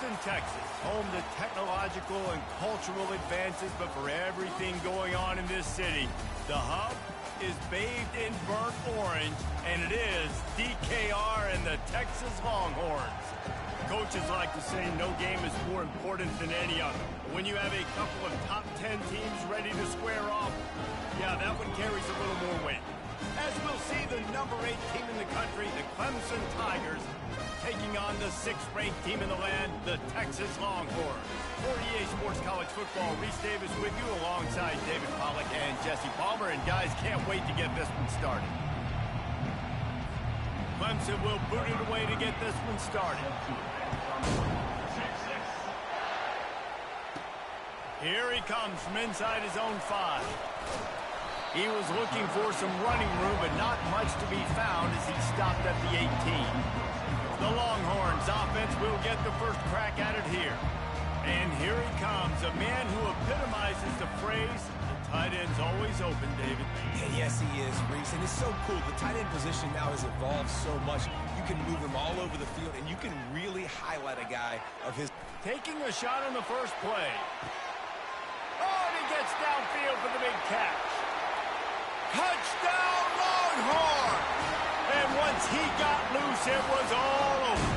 Houston, Texas, home to technological and cultural advances, but for everything going on in this city, the hub is bathed in burnt orange, and it is DKR and the Texas Longhorns. Coaches like to say no game is more important than any other. When you have a couple of top 10 teams ready to square off, yeah, that one carries a little more weight. As we'll see the number 8 team in the country, the Clemson Tigers, taking on the 6th-ranked team in the land, the Texas Longhorns. For EA Sports College Football, Reese Davis with you alongside David Pollack and Jesse Palmer. And guys, can't wait to get this one started. Clemson will boot it away to get this one started. Here he comes from inside his own 5. He was looking for some running room, but not much to be found as he stopped at the 18. The Longhorns offense will get the first crack at it here. And here he comes, a man who epitomizes the phrase, the tight end's always open, David. And yes, he is, Reese. And it's so cool. The tight end position now has evolved so much. You can move him all over the field, and you can really highlight a guy of his... Taking a shot on the first play. Oh, and he gets downfield for the big catch. Touchdown, Longhorn! And once he got loose, it was all over.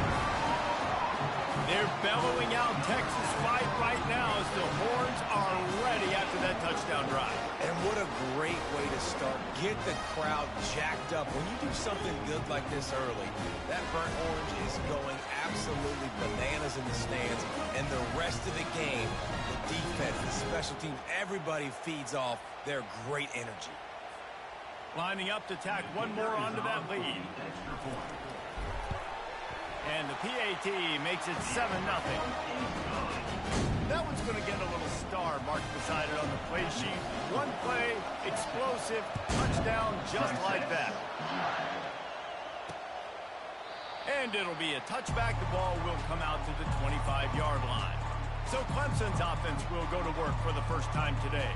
They're bellowing out Texas fight right now as the Horns are ready after that touchdown drive. And what a great way to start. Get the crowd jacked up. When you do something good like this early, that burnt orange is going absolutely bananas in the stands. And the rest of the game, the defense, the special teams, everybody feeds off their great energy. Lining up to tack one more onto that lead. And the PAT makes it 7-0. That one's going to get a little star marked beside it on the play sheet. One play, explosive, touchdown just like that. And it'll be a touchback. The ball will come out to the 25-yard line. So Clemson's offense will go to work for the first time today.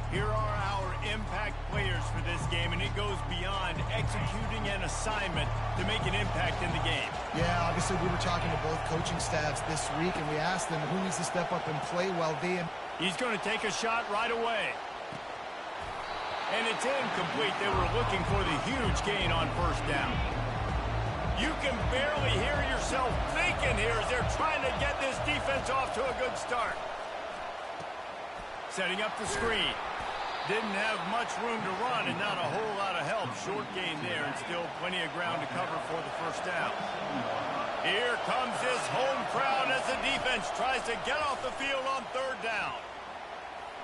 Here are our impact players for this game, and it goes beyond executing an assignment to make an impact in the game. Yeah, obviously we were talking to both coaching staffs this week, and we asked them who needs to step up and play well. He's going to take a shot right away. And it's incomplete. They were looking for the huge gain on first down. You can barely hear yourself thinking here as they're trying to get this defense off to a good start. Setting up the screen. Didn't have much room to run and not a whole lot of help. Short gain there and still plenty of ground to cover for the first down. Here comes this home crowd as the defense tries to get off the field on third down.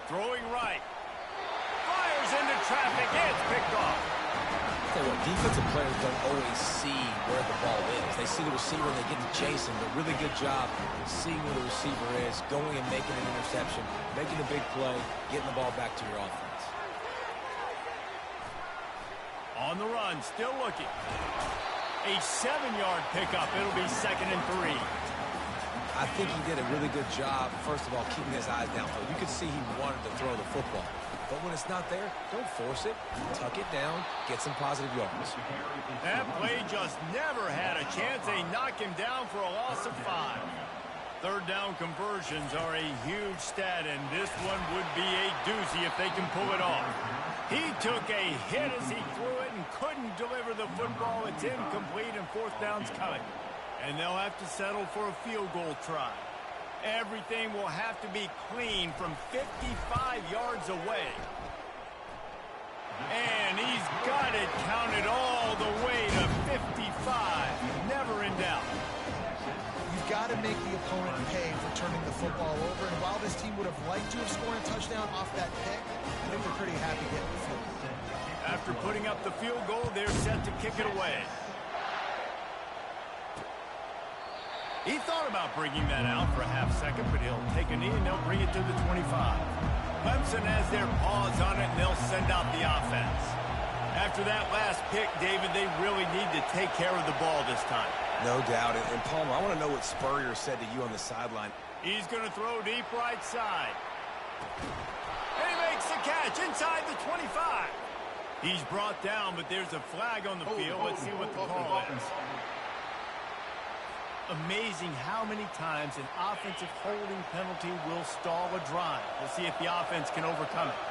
Throwing right. Fires into traffic. It's picked off. Tell you what, defensive players don't always see where the ball is. They see the receiver and they get to chase him. But really good job seeing where the receiver is, going and making an interception, making a big play, getting the ball back to your offense. On the run, still looking. A 7-yard pickup. It'll be 2nd and 3. I think he did a really good job, first of all, keeping his eyes downfield. You could see he wanted to throw the football. But when it's not there, don't force it. Tuck it down, get some positive yards. That play just never had a chance. They knock him down for a loss of 5. Third down conversions are a huge stat, and this one would be a doozy if they can pull it off. He took a hit as he threw it and couldn't deliver the football. It's incomplete, and fourth down's coming. And they'll have to settle for a field goal try. Everything will have to be clean from 55 yards away. And he's got it counted all the way to 55. Never in doubt. You've got to make the opponent pay for turning the football over. And while this team would have liked to have scored a touchdown off that pick, I think they're pretty happy getting the field goal. After putting up the field goal, they're set to kick it away. He thought about bringing that out for a half second, but he'll take a knee and they'll bring it to the 25. Clemson has their paws on it and they'll send out the offense. After that last pick, David, they really need to take care of the ball this time. No doubt. And Palmer, I want to know what Spurrier said to you on the sideline. He's going to throw deep right side. And he makes the catch inside the 25. He's brought down, but there's a flag on the field. Let's see what the call is. Amazing how many times an offensive holding penalty will stall a drive. We'll see if the offense can overcome it.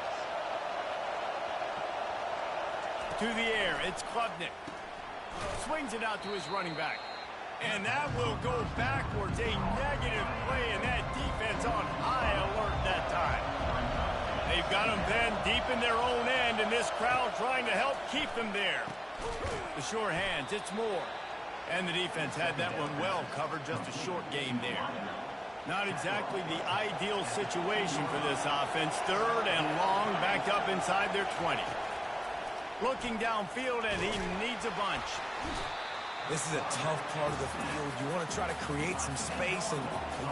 To the air, it's Klubnik. Swings it out to his running back. And that will go backwards. A negative play, and that defense on high alert that time. They've got them pinned deep in their own end, and this crowd trying to help keep them there. The sure hands, it's Moore. And the defense had that one well covered, just a short game there. Not exactly the ideal situation for this offense. Third and long, backed up inside their 20. Looking downfield, and he needs a bunch. This is a tough part of the field. You want to try to create some space and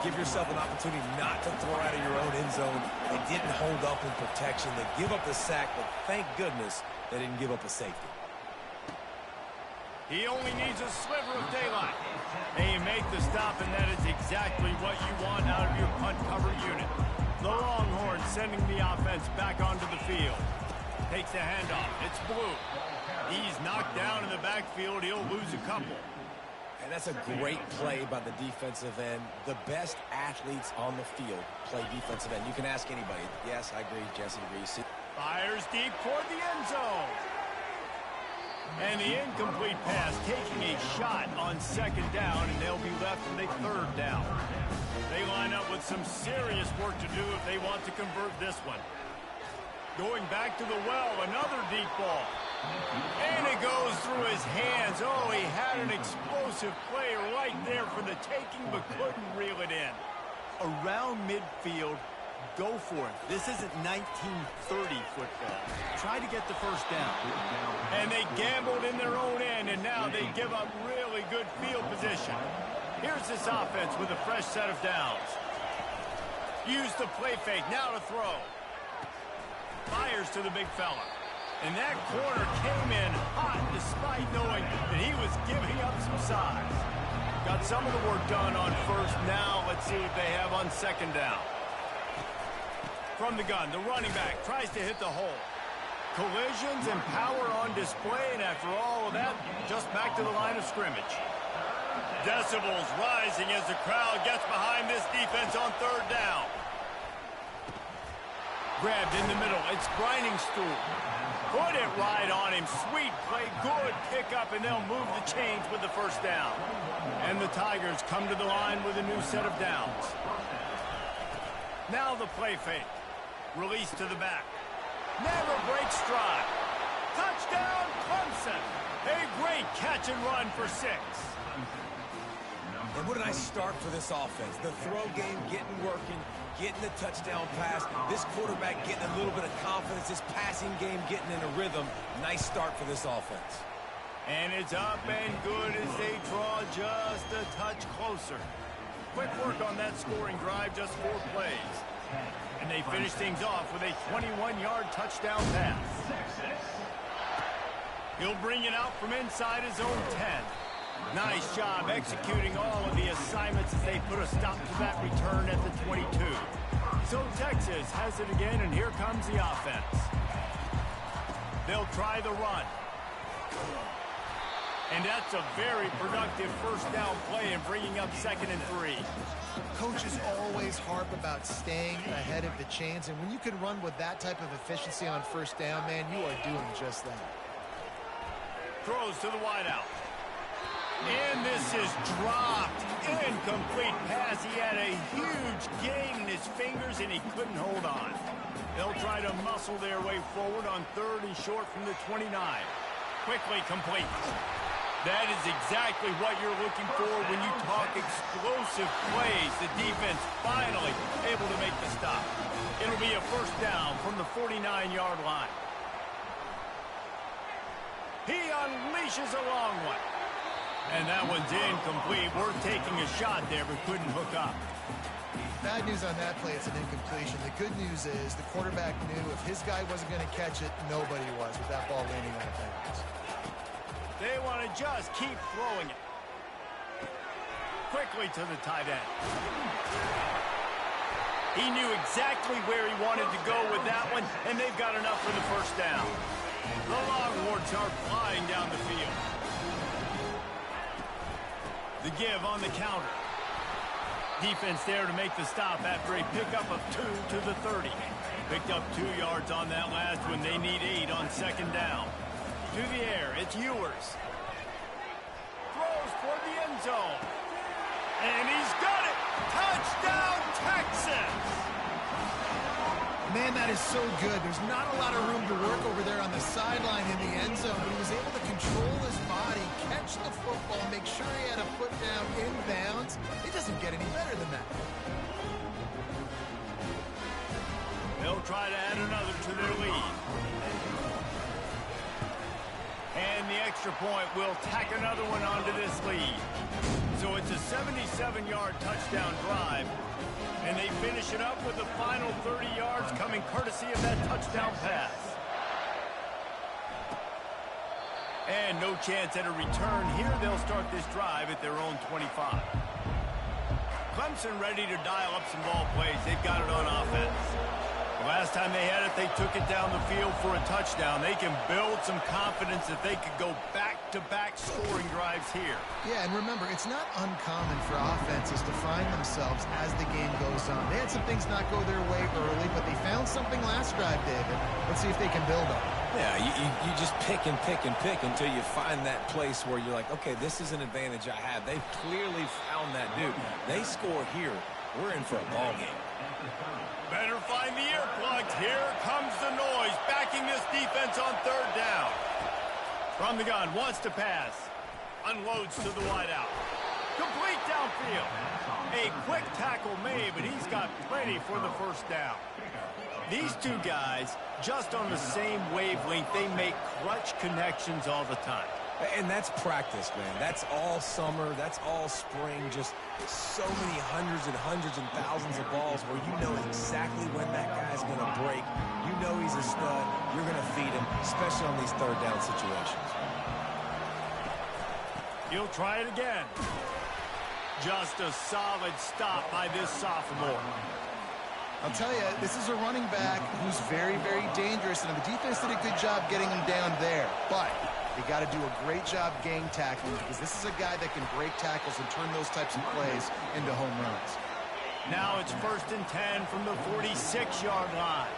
give yourself an opportunity not to throw out of your own end zone. They didn't hold up in protection. They give up the sack, but thank goodness they didn't give up a safety. He only needs a sliver of daylight. They make the stop, and that is exactly what you want out of your punt cover unit. The Longhorns sending the offense back onto the field. Takes the handoff. It's Blue. He's knocked down in the backfield. He'll lose a couple. And that's a great play by the defensive end. The best athletes on the field play defensive end. You can ask anybody. Yes, I agree. Jesse agrees. Fires deep toward the end zone. And the incomplete pass taking a shot on second down, and they'll be left with a third down. They line up with some serious work to do if they want to convert this one. Going back to the well, another deep ball. And it goes through his hands. Oh, he had an explosive play right there for the taking, but couldn't reel it in. Around midfield, go for it. This isn't 1930 football. Try to get the first down. And they gambled in their own end, and now they give up really good field position. Here's this offense with a fresh set of downs. Use the play fake, now to throw. Fires to the big fella. And that corner came in hot despite knowing that he was giving up some size. Got some of the work done on first. Now let's see what they have on second down. From the gun, the running back tries to hit the hole. Collisions and power on display, and after all of that, just back to the line of scrimmage. Decibels rising as the crowd gets behind this defense on third down. Grabbed in the middle, it's Briningstool. Put it right on him, sweet play, good pickup, and they'll move the chains with the first down. And the Tigers come to the line with a new set of downs. Now the play fake. Release to the back. Never breaks stride. Touchdown, Clemson. A great catch and run for 6. And what a nice start for this offense. The throw game getting working, getting the touchdown pass. This quarterback getting a little bit of confidence. This passing game getting in a rhythm. Nice start for this offense. And it's up and good as they draw just a touch closer. Quick work on that scoring drive, just 4 plays. And they finish things off with a 21-yard touchdown pass. He'll bring it out from inside his own 10. Nice job executing all of the assignments as they put a stop to that return at the 22. So Texas has it again, and here comes the offense. They'll try the run. And that's a very productive first down play and bringing up 2nd and 3. Coaches always harp about staying ahead of the chains, and when you can run with that type of efficiency on first down, man, you are doing just that. Throws to the wideout. And this is dropped. Incomplete pass. He had a huge gain in his fingers, and he couldn't hold on. They'll try to muscle their way forward on 3rd and short from the 29. Quickly complete. That is exactly what you're looking for when you talk explosive plays. The defense finally able to make the stop. It'll be a first down from the 49-yard line. He unleashes a long one. And that one's incomplete. We're taking a shot there, but couldn't hook up. Bad news on that play, it's an incompletion. The good news is the quarterback knew if his guy wasn't going to catch it, nobody was with that ball landing on the bounds. They want to just keep throwing it. Quickly to the tight end. He knew exactly where he wanted to go with that one, and they've got enough for the first down. The Longhorns are flying down the field. The give on the counter. Defense there to make the stop after a pickup of 2 to the 30. Picked up 2 yards on that last one. They need 8 on second down. To the air, it's Ewers. Throws toward the end zone. And he's got it! Touchdown, Texas! Man, that is so good. There's not a lot of room to work over there on the sideline in the end zone, but he was able to control his body, catch the football, make sure he had a foot down inbounds. It doesn't get any better than that. They'll try to add another to their lead. And the extra point will tack another one onto this lead. So it's a 77-yard touchdown drive. And they finish it up with the final 30 yards coming courtesy of that touchdown pass. And no chance at a return here. They'll start this drive at their own 25. Clemson ready to dial up some ball plays. They've got it on offense. The last time they had it, they took it down the field for a touchdown. They can build some confidence that they could go back-to-back scoring drives here. Yeah, and remember, it's not uncommon for offenses to find themselves as the game goes on. They had some things not go their way early, but they found something last drive, David. Let's see if they can build on it. Yeah, you just pick and pick and pick until you find that place where you're like, okay, this is an advantage I have. They've clearly found that dude. They score here, we're in for a ball game. Better find the earplugs. Here comes the noise, backing this defense on third down. From the gun, wants to pass. Unloads to the wideout. Complete downfield. A quick tackle made, but he's got plenty for the first down. These two guys, just on the same wavelength, they make clutch connections all the time. And that's practice, man. That's all summer. That's all spring. Just so many hundreds and thousands of balls where you know exactly when that guy's going to break. You know he's a stud. You're going to feed him, especially on these third down situations. He'll try it again. Just a solid stop by this sophomore. I'll tell you, this is a running back who's very, very dangerous, and the defense did a good job getting him down there. But you got to do a great job gang tackling because this is a guy that can break tackles and turn those types of plays into home runs. Now it's 1st and 10 from the 46-yard line.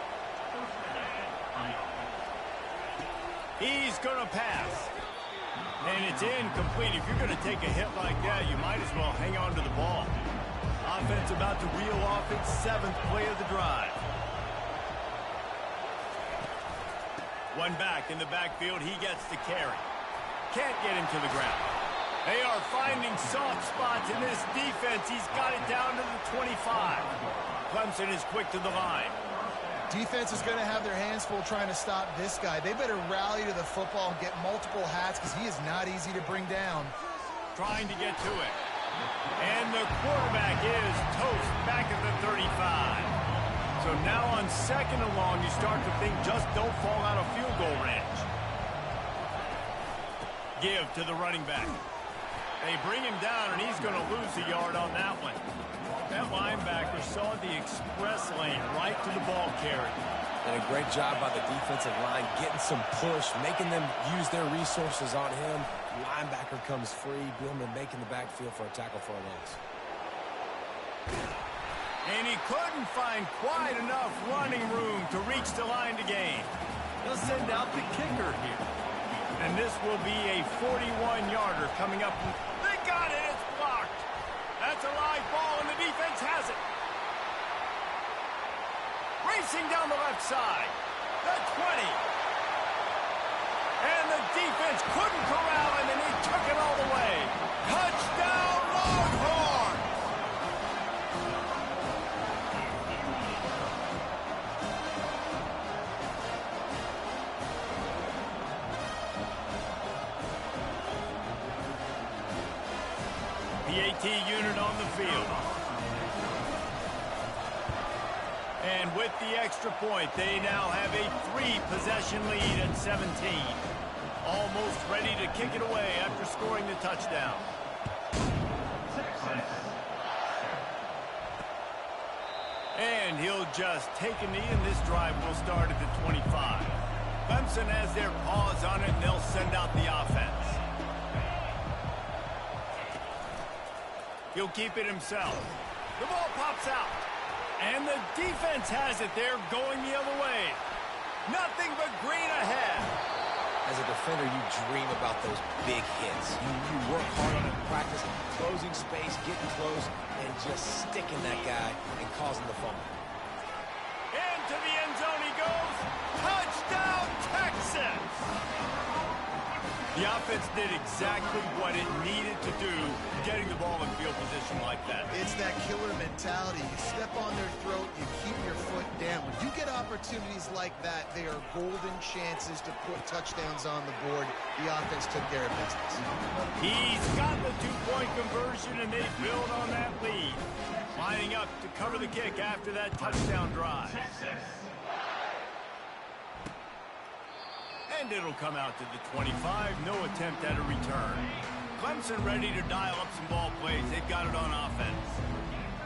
He's going to pass. And it's incomplete. If you're going to take a hit like that, you might as well hang on to the ball. Offense about to reel off its 7th play of the drive. One back in the backfield. He gets the carry. Can't get him to the ground. They are finding soft spots in this defense. He's got it down to the 25. Clemson is quick to the line. Defense is going to have their hands full trying to stop this guy. They better rally to the football and get multiple hats because he is not easy to bring down. Trying to get to it. And the quarterback is toast back at the 35. So now on 2nd and long, you start to think just don't fall out of field goal range. Give to the running back. They bring him down, and he's going to lose a yard on that one. That linebacker saw the express lane right to the ball carrier. And a great job by the defensive line, getting some push, making them use their resources on him. Linebacker comes free, Billman making the backfield for a tackle for a loss. And he couldn't find quite enough running room to reach the line to gain. They'll send out the kicker here. And this will be a 41-yarder coming up. They got it, it's blocked. That's a live ball, and the defense has it. Racing down the left side. The 20. And the defense couldn't corral him, and he took it all the way. Touchdown, Longhorn! The AT unit on the field. And with the extra point, they now have a 3-possession lead at 17. Almost ready to kick it away after scoring the touchdown. And he'll just take a knee, and this drive will start at the 25. Clemson has their paws on it, and they'll send out the offense. He'll keep it himself. The ball pops out. And the defense has it there going the other way. Nothing but green ahead. As a defender, you dream about those big hits. You work hard on it in practice, closing space, getting close, and just sticking that guy and causing the fumble. Into the end zone he goes. Touchdown, Texas! The offense did exactly what it needed to do, getting the ball in field position like that. It's that killer mentality. You step on their throat, you keep your foot down. When you get opportunities like that, they are golden chances to put touchdowns on the board. The offense took care of business. He's got the two-point conversion, and they build on that lead. Lining up to cover the kick after that touchdown drive. And it'll come out to the 25. No attempt at a return. Clemson ready to dial up some ball plays. They've got it on offense.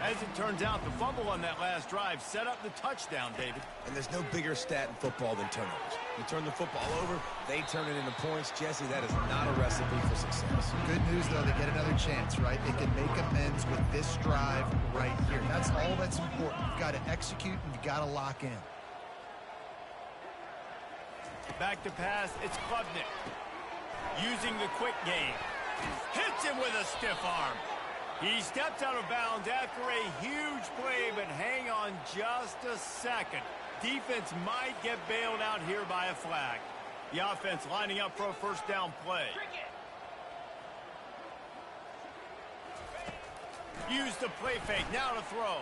As it turns out, the fumble on that last drive set up the touchdown, David. And there's no bigger stat in football than turnovers. You turn the football over, they turn it into points. Jesse, that is not a recipe for success. Good news, though, they get another chance, right? They can make amends with this drive right here. That's all that's important. You've got to execute, and you've got to lock in. Back to pass, it's Klubnik. Using the quick game. Hits him with a stiff arm. He steps out of bounds after a huge play, but hang on just a second. Defense might get bailed out here by a flag. The offense lining up for a first down play. Use the play fake, now to throw.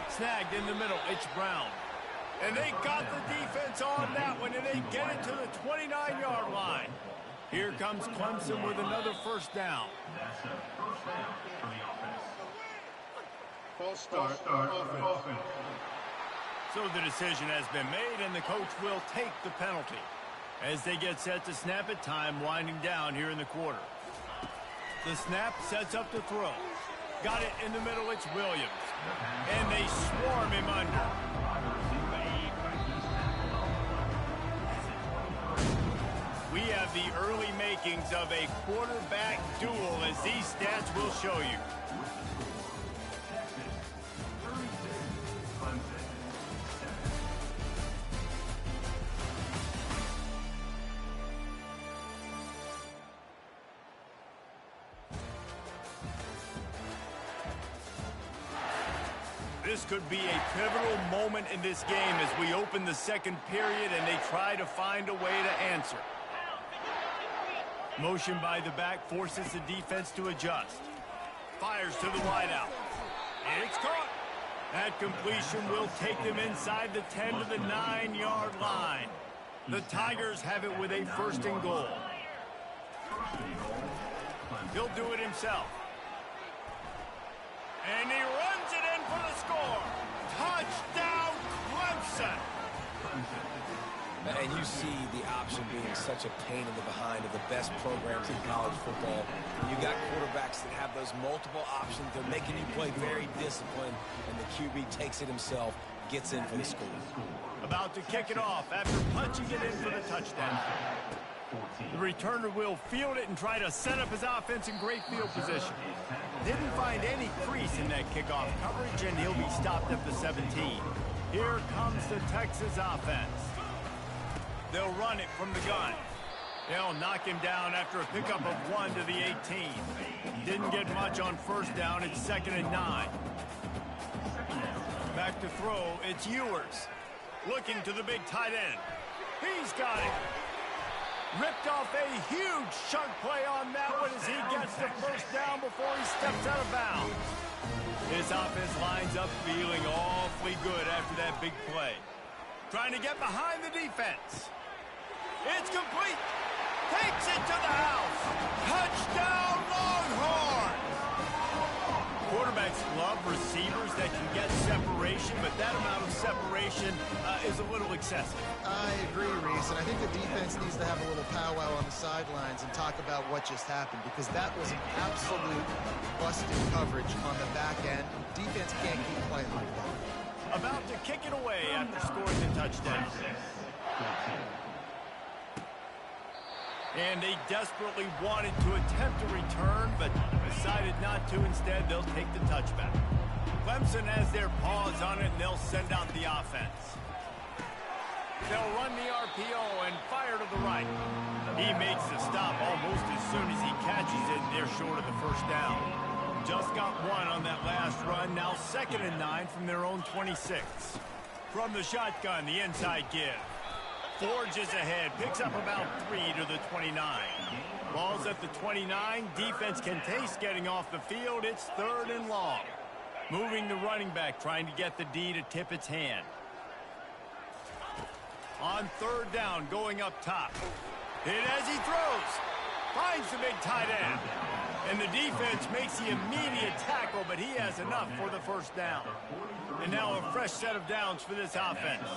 Snagged in the middle, it's Brown. And they got the defense on that one, and they get it to the 29-yard line. Here comes Clemson with another first down. False start offense. So the decision has been made, and the coach will take the penalty. As they get set to snap it, time winding down here in the quarter. The snap sets up to throw. Got it in the middle, it's Williams. And they swarm him under. We have the early makings of a quarterback duel, as these stats will show you. This could be a pivotal moment in this game as we open the second period and they try to find a way to answer. Motion by the back forces the defense to adjust. Fires to the wideout. It's caught. That completion will take them inside the 10 to the 9-yard line. The Tigers have it with a first and goal. He'll do it himself. And he runs it in for the score. Touchdown, Clemson. And you see the option being such a pain in the behind of the best programs in college football. You got quarterbacks that have those multiple options. They're making you play very disciplined, and the QB takes it himself, gets in for the score. About to kick it off after punching it in for the touchdown. The returner will field it and try to set up his offense in great field position. Didn't find any crease in that kickoff coverage, and he'll be stopped at the 17. Here comes the Texas offense. They'll run it from the gun. They'll knock him down after a pickup of 1 to the 18. Didn't get much on first down. It's 2nd and 9. Back to throw. It's Ewers. Looking to the big tight end. He's got it. Ripped off a huge chunk play on that one as he gets the first down before he steps out of bounds. This offense lines up feeling awfully good after that big play. Trying to get behind the defense. It's complete. Takes it to the house. Touchdown, Longhorns. Quarterbacks love receivers that can get separation, but that amount of separation is a little excessive. I agree, Reese, and I think the defense needs to have a little powwow on the sidelines and talk about what just happened, because that was an absolute busted coverage on the back end. Defense can't keep playing like that. About to kick it away after scoring the touchdown. And they desperately wanted to attempt a return, but decided not to. Instead, they'll take the touchback. Clemson has their paws on it, and they'll send out the offense. They'll run the RPO and fire to the right. He makes the stop almost as soon as he catches it. They're short of the first down. Just got one on that last run. Now 2nd and 9 from their own 26. From the shotgun, the inside give. Forges ahead, picks up about 3 to the 29. Ball's at the 29. Defense can taste getting off the field. It's 3rd and long. Moving the running back, trying to get the D to tip its hand. On 3rd down, going up top. Hit as he throws. Finds the big tight end. And the defense makes the immediate tackle, but he has enough for the first down. And now a fresh set of downs for this offense.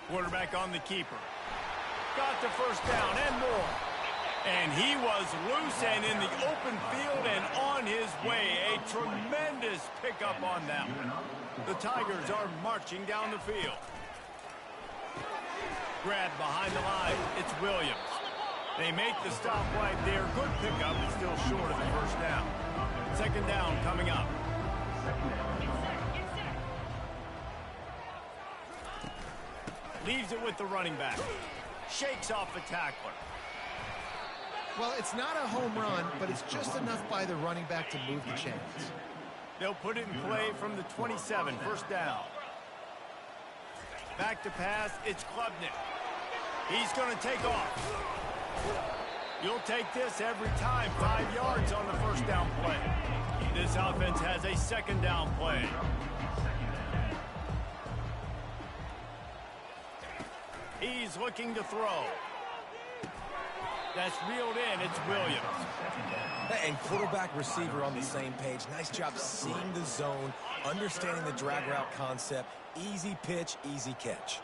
Quarterback on the keeper. Got the first down and more. And he was loose and in the open field and on his way. A tremendous pickup on that one. The Tigers are marching down the field. Grab behind the line. It's Williams. They make the stop right there. Good pickup, but still short of the first down. 2nd down coming up. Leaves it with the running back. Shakes off the tackler. Well, it's not a home run, but it's just enough by the running back to move the chains. They'll put it in play from the 27, 1st down. Back to pass, it's Klubnik. He's going to take off. You'll take this every time. 5 yards on the 1st down play. This offense has a 2nd down play. He's looking to throw. That's reeled in. It's Williams. And quarterback receiver on the same page. Nice job seeing the zone, understanding the drag route concept. Easy pitch, easy catch.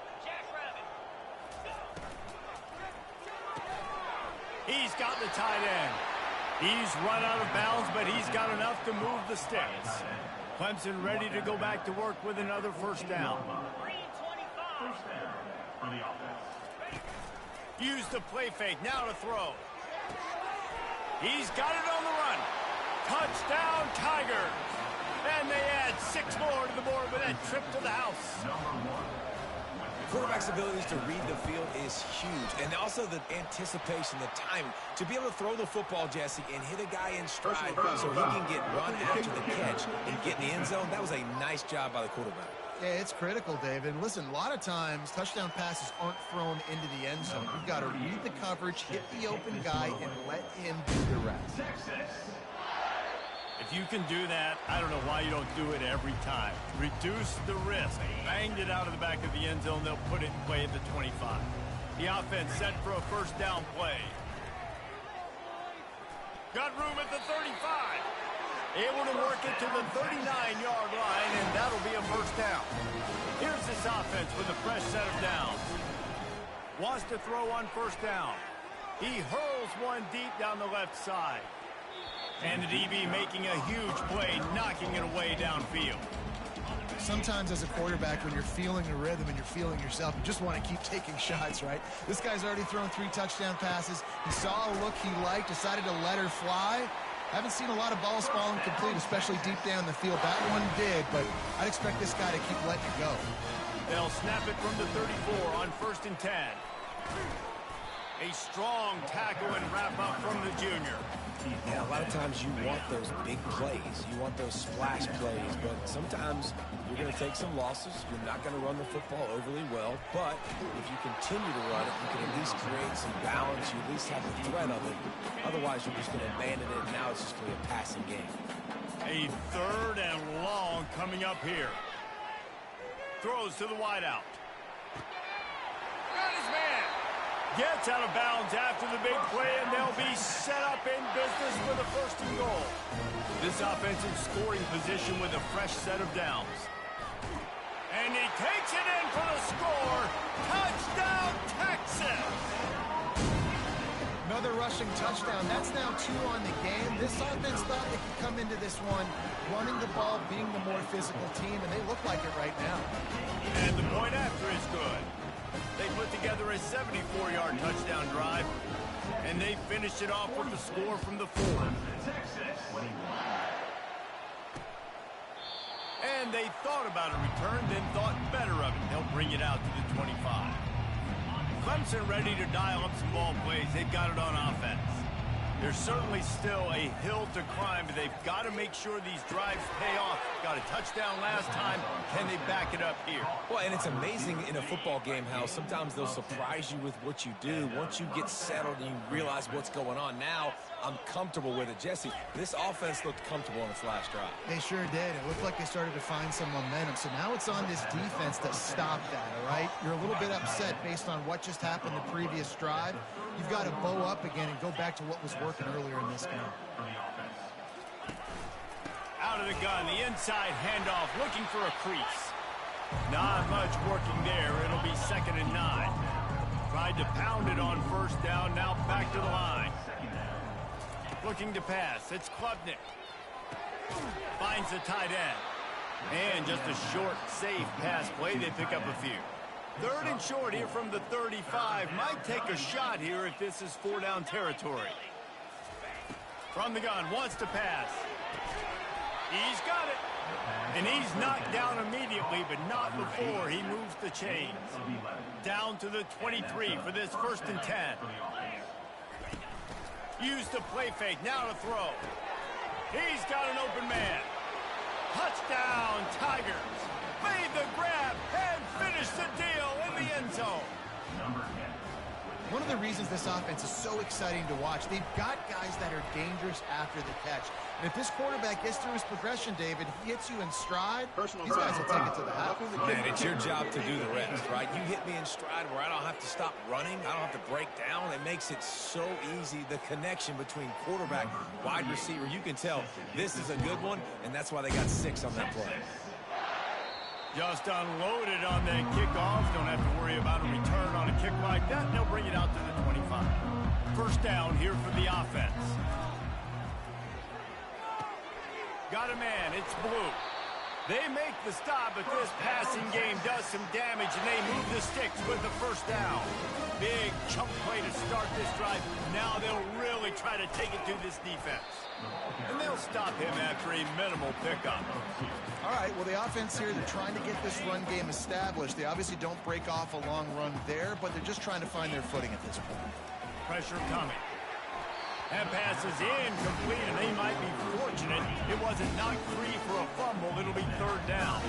He's got the tight end. He's run out of bounds, but he's got enough to move the sticks. Clemson ready to go back to work with another 1st down. Use the play fake, now to throw. He's got it on the run. Touchdown, Tigers. And they add 6 more to the board with that trip to the house. Quarterback's abilities to read the field is huge. And also the anticipation, the time to be able to throw the football, Jesse, and hit a guy in stride so he can get run after the catch and get in the end zone. That was a nice job by the quarterback. Yeah, it's critical, David. And listen, a lot of times touchdown passes aren't thrown into the end zone. You've got to read the coverage, hit the open guy, and let him do the rest. If you can do that, I don't know why you don't do it every time. Reduce the risk. Banged it out of the back of the end zone. They'll put it in play at the 25. The offense set for a 1st down play. Got room at the 35. Able to work it to the 39-yard line, and that'll be a 1st down. Here's this offense with a fresh set of downs. Wants to throw on 1st down. He hurls one deep down the left side. And the DB making a huge play, knocking it away downfield. Sometimes as a quarterback, when you're feeling the rhythm and you're feeling yourself, you just want to keep taking shots, right? This guy's already thrown 3 touchdown passes. He saw a look he liked, decided to let her fly. Haven't seen a lot of balls falling complete, especially deep down the field. That one did, but I'd expect this guy to keep letting it go. They'll snap it from the 34 on 1st and 10. A strong tackle and wrap up from the junior. Yeah, a lot of times you want those big plays. You want those splash plays, but sometimes you're going to take some losses. You're not going to run the football overly well, but if you continue to run it, you can at least create some balance. You at least have the threat of it. Otherwise, you're just going to abandon it, and now it's just going to be a passing game. A 3rd and long coming up here. Throws to the wideout. Got his man. Gets out of bounds after the big play, and they'll be set up in business for the 1st and goal. This offensive scoring position with a fresh set of downs. And he takes it in for the score. Touchdown, Texas! Another rushing touchdown. That's now 2 on the game. This offense thought they could come into this one running the ball, being the more physical team, and they look like it right now. And the point after is good. They put together a 74-yard touchdown drive, and they finished it off with the score from the 4. And they thought about a return, then thought better of it. They'll bring it out to the 25. Clemson ready to dial up some ball plays. They've got it on offense. There's certainly still a hill to climb, but they've got to make sure these drives pay off. Got a touchdown last time. Can they back it up here? Well, and it's amazing in a football game how sometimes they'll surprise you with what you do. Once you get settled and you realize what's going on, now I'm comfortable with it. Jesse, this offense looked comfortable on its last drive. They sure did. It looked like they started to find some momentum. So now it's on this defense to stop that, all right? You're a little bit upset based on what just happened the previous drive. You've got to bow up again and go back to what was working earlier in this game. Out of the gun, the inside handoff, looking for a crease. Not much working there. It'll be 2nd and 9. Tried to pound it on first down, now back to the line. Looking to pass, it's Klubnik. Finds the tight end. And just a short, safe pass play, they pick up a few. 3rd and short here from the 35. Might take a shot here if this is 4-down territory. From the gun, wants to pass. He's got it. And he's knocked down immediately, but not before he moves the chains. Down to the 23 for this 1st and 10. Use the play fake, now to throw. He's got an open man. Touchdown, Tigers. Made the grab and finished the deal in the end zone. One of the reasons this offense is so exciting to watch, they've got guys that are dangerous after the catch. And if this quarterback gets through his progression, David, he hits you in stride, these guys will take it to the house. Man, it's your job to do the rest, right? You hit me in stride where I don't have to stop running. I don't have to break down. It makes it so easy, the connection between quarterback, wide receiver. You can tell this is a good one, and that's why they got 6 on that play. Just unloaded on that kickoff. Don't have to worry about a return on a kick like that. They'll bring it out to the 25. 1st down here for the offense. Got a man. It's Blue. They make the stop, but this passing game does some damage, and they move the sticks with the 1st down. Big chunk play to start this drive. Now they'll really try to take it to this defense. And they'll stop him after a minimal pickup. All right, well, the offense here, they're trying to get this run game established. They obviously don't break off a long run there, but they're just trying to find their footing at this point. Pressure coming. That pass is incomplete, and they might be fortunate it wasn't knocked free for a fumble. It'll be 3rd down.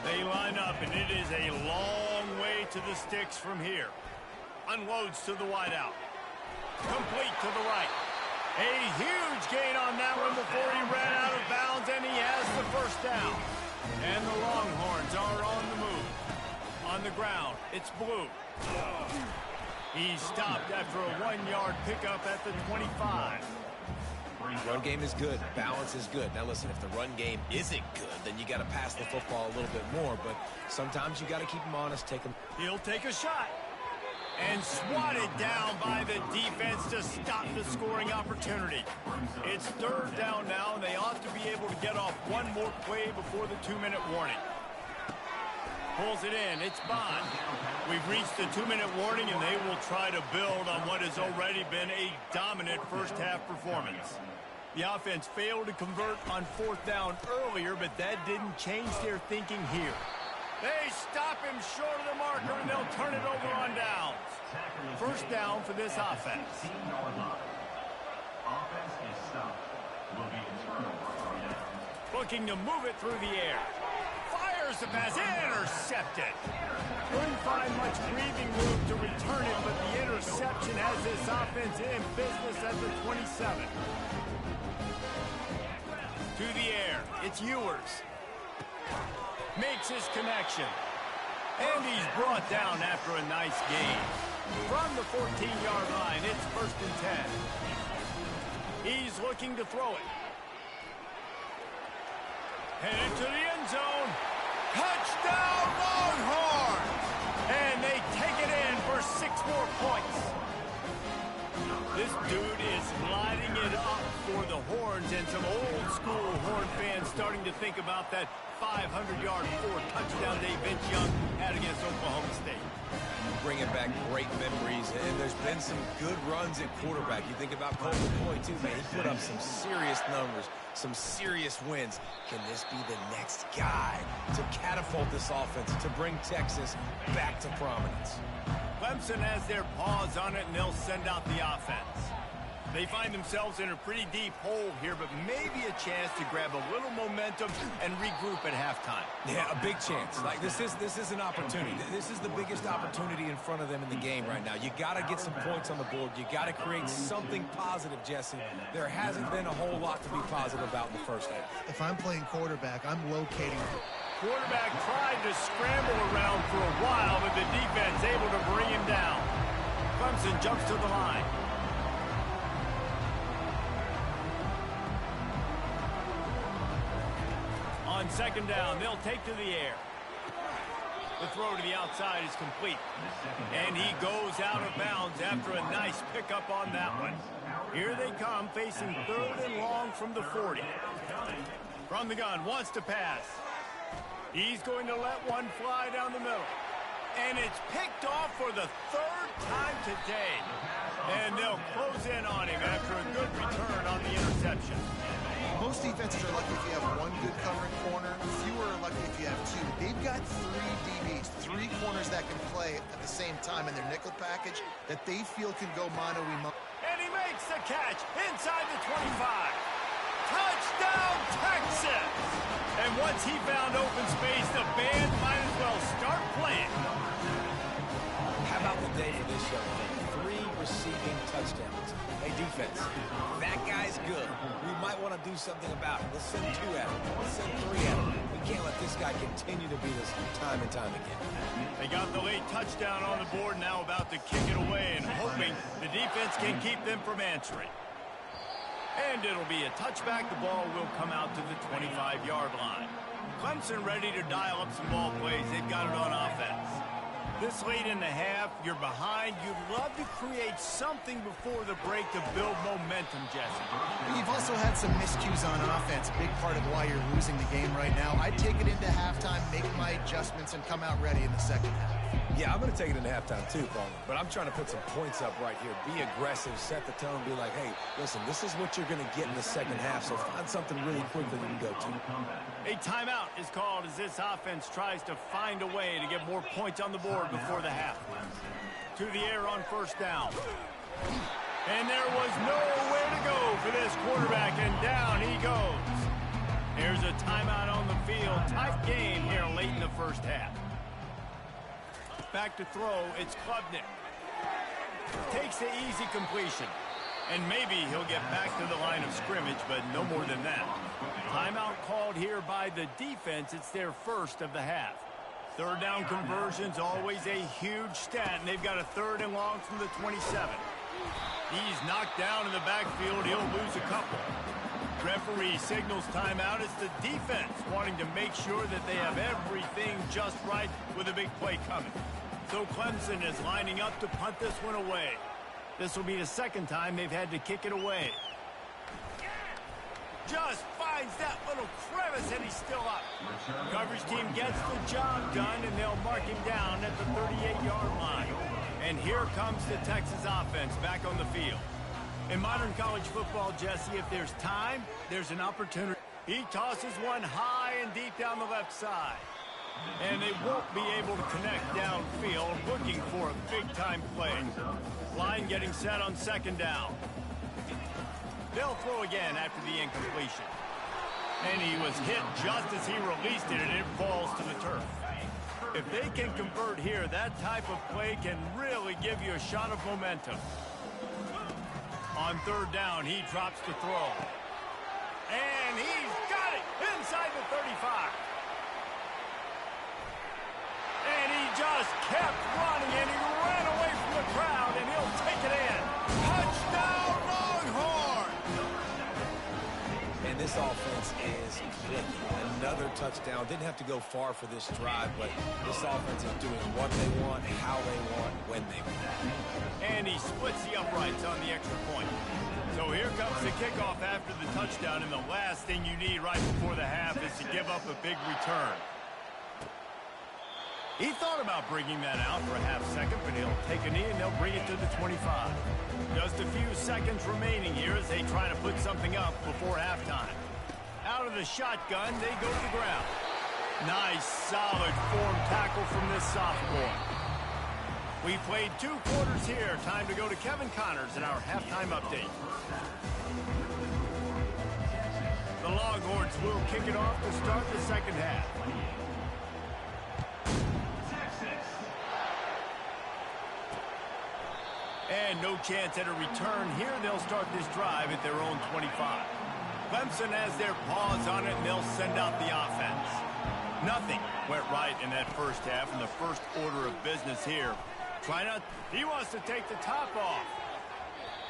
They line up, and it is a long way to the sticks from here. Unloads to the wideout. Complete to the right. A huge gain on that one before he ran out of bounds, and he has the 1st down. And the Longhorns are on the move. On the ground, it's Blue. He's stopped after a 1-yard pickup at the 25. Run game is good. Balance is good. Now, listen, if the run game isn't good, then you got to pass the football a little bit more. But sometimes you got to keep them honest. He'll take a shot. And swatted down by the defense to stop the scoring opportunity. It's 3rd down now, and they ought to be able to get off one more play before the 2-minute warning. Pulls it in. It's Bond. We've reached the 2-minute warning, and they will try to build on what has already been a dominant first-half performance. The offense failed to convert on 4th down earlier, but that didn't change their thinking here. They stop him short of the marker, and they'll turn it over on downs. 1st down for this offense. Looking to move it through the air. Fires the pass, intercepted. Couldn't find much breathing room to return it, but the interception has this offense in business at the 27. To the air, it's Ewers. Makes his connection. And he's brought down after a nice gain. From the 14-yard line, it's 1st and 10. He's looking to throw it. Headed to the end zone. Touchdown, Longhorns! And they take it in for 6 more points. This dude is lighting it up for the horns, and some old-school Horn fans starting to think about that 500-yard four-touchdown day Vince Young had against Oklahoma State. Bringing back great memories, and there's been some good runs at quarterback. You think about Colt McCoy, too, man. He put up some serious numbers, some serious wins. Can this be the next guy to catapult this offense, to bring Texas back to prominence? Clemson has their paws on it, and they'll send out the offense. They find themselves in a pretty deep hole here, but maybe a chance to grab a little momentum and regroup at halftime. Yeah, a big chance. Like, this is an opportunity. This is the biggest opportunity in front of them in the game right now. You got to get some points on the board. You got to create something positive, Jesse. There hasn't been a whole lot to be positive about in the first half. If I'm playing quarterback, I'm locating. Quarterback tried to scramble around for a while, but the defense able to bring him down. Clemson jumps to the line. On second down, they'll take to the air. The throw to the outside is complete. And he goes out of bounds after a nice pickup on that one. Here they come, facing third and long from the 40. From the gun, wants to pass. He's going to let one fly down the middle. And it's picked off for the third time today. And they'll close in on him after a good return on the interception. Most defenses are lucky if you have one good covering corner. Fewer are lucky if you have two. They've got three DBs, three corners that can play at the same time in their nickel package that they feel can go mano-a-mano. And he makes the catch inside the 25. Touchdown, Texas! And once he found open space, the band might as well start playing. How about the day for this young man? 3 receiving touchdowns. Hey, defense, that guy's good. We might want to do something about it. Let's send 2 at him. Let's send 3 at him. We can't let this guy continue to beat us time and time again. They got the late touchdown on the board, now about to kick it away and hoping the defense can keep them from answering. And it'll be a touchback. The ball will come out to the 25-yard line. Clemson ready to dial up some ball plays. They've got it on offense. This late in the half, you're behind. You'd love to create something before the break to build momentum, Jesse. You've also had some miscues on offense, a big part of why you're losing the game right now. I'd take it into halftime, make my adjustments, and come out ready in the second half. Yeah, I'm going to take it into halftime too, Paul. But I'm trying to put some points up right here. Be aggressive, set the tone, be like, hey, listen, this is what you're going to get in the second half, so find something really quick that you can go to. A timeout is called as this offense tries to find a way to get more points on the board before the half. To the air on first down. And there was nowhere to go for this quarterback, and down he goes. There's a timeout on the field. Tight game here late in the first half. Back to throw, it's Klubnik. Takes the easy completion. And maybe he'll get back to the line of scrimmage, but no more than that. Timeout called here by the defense. It's their first of the half. Third down conversion's always a huge stat, and they've got a third and long from the 27. He's knocked down in the backfield. He'll lose a couple. Referee signals timeout. It's the defense wanting to make sure that they have everything just right with a big play coming. So Clemson is lining up to punt this one away. This will be the second time they've had to kick it away. Just finds that little crevice, and he's still up. Coverage team gets the job done, and they'll mark him down at the 38-yard line. And here comes the Texas offense back on the field. In modern college football, Jesse, if there's time, there's an opportunity. He tosses one high and deep down the left side. And they won't be able to connect downfield, looking for a big-time play. Line getting set on second down. They'll throw again after the incompletion. And he was hit just as he released it, and it falls to the turf. If they can convert here, that type of play can really give you a shot of momentum. On third down, he drops the throw. And he's got it inside the 35. And he just kept running, and he ran away from the crowd, and he'll take it in. Touchdown, Longhorn! And this offense is clicking. Another touchdown. Didn't have to go far for this drive, but this offense is doing what they want, how they want, when they want. And he splits the uprights on the extra point. So here comes the kickoff after the touchdown, and the last thing you need right before the half is to give up a big return. He thought about bringing that out for a half second, but he'll take a knee and they'll bring it to the 25. Just a few seconds remaining here as they try to put something up before halftime. Out of the shotgun, they go to the ground. Nice, solid form tackle from this sophomore. We played 2 quarters here. Time to go to Kevin Connors in our halftime update. The Longhorns will kick it off to start the second half. And no chance at a return here. They'll start this drive at their own 25. Clemson has their paws on it, and they'll send out the offense. Nothing went right in that first half, and the first order of business here. He wants to take the top off.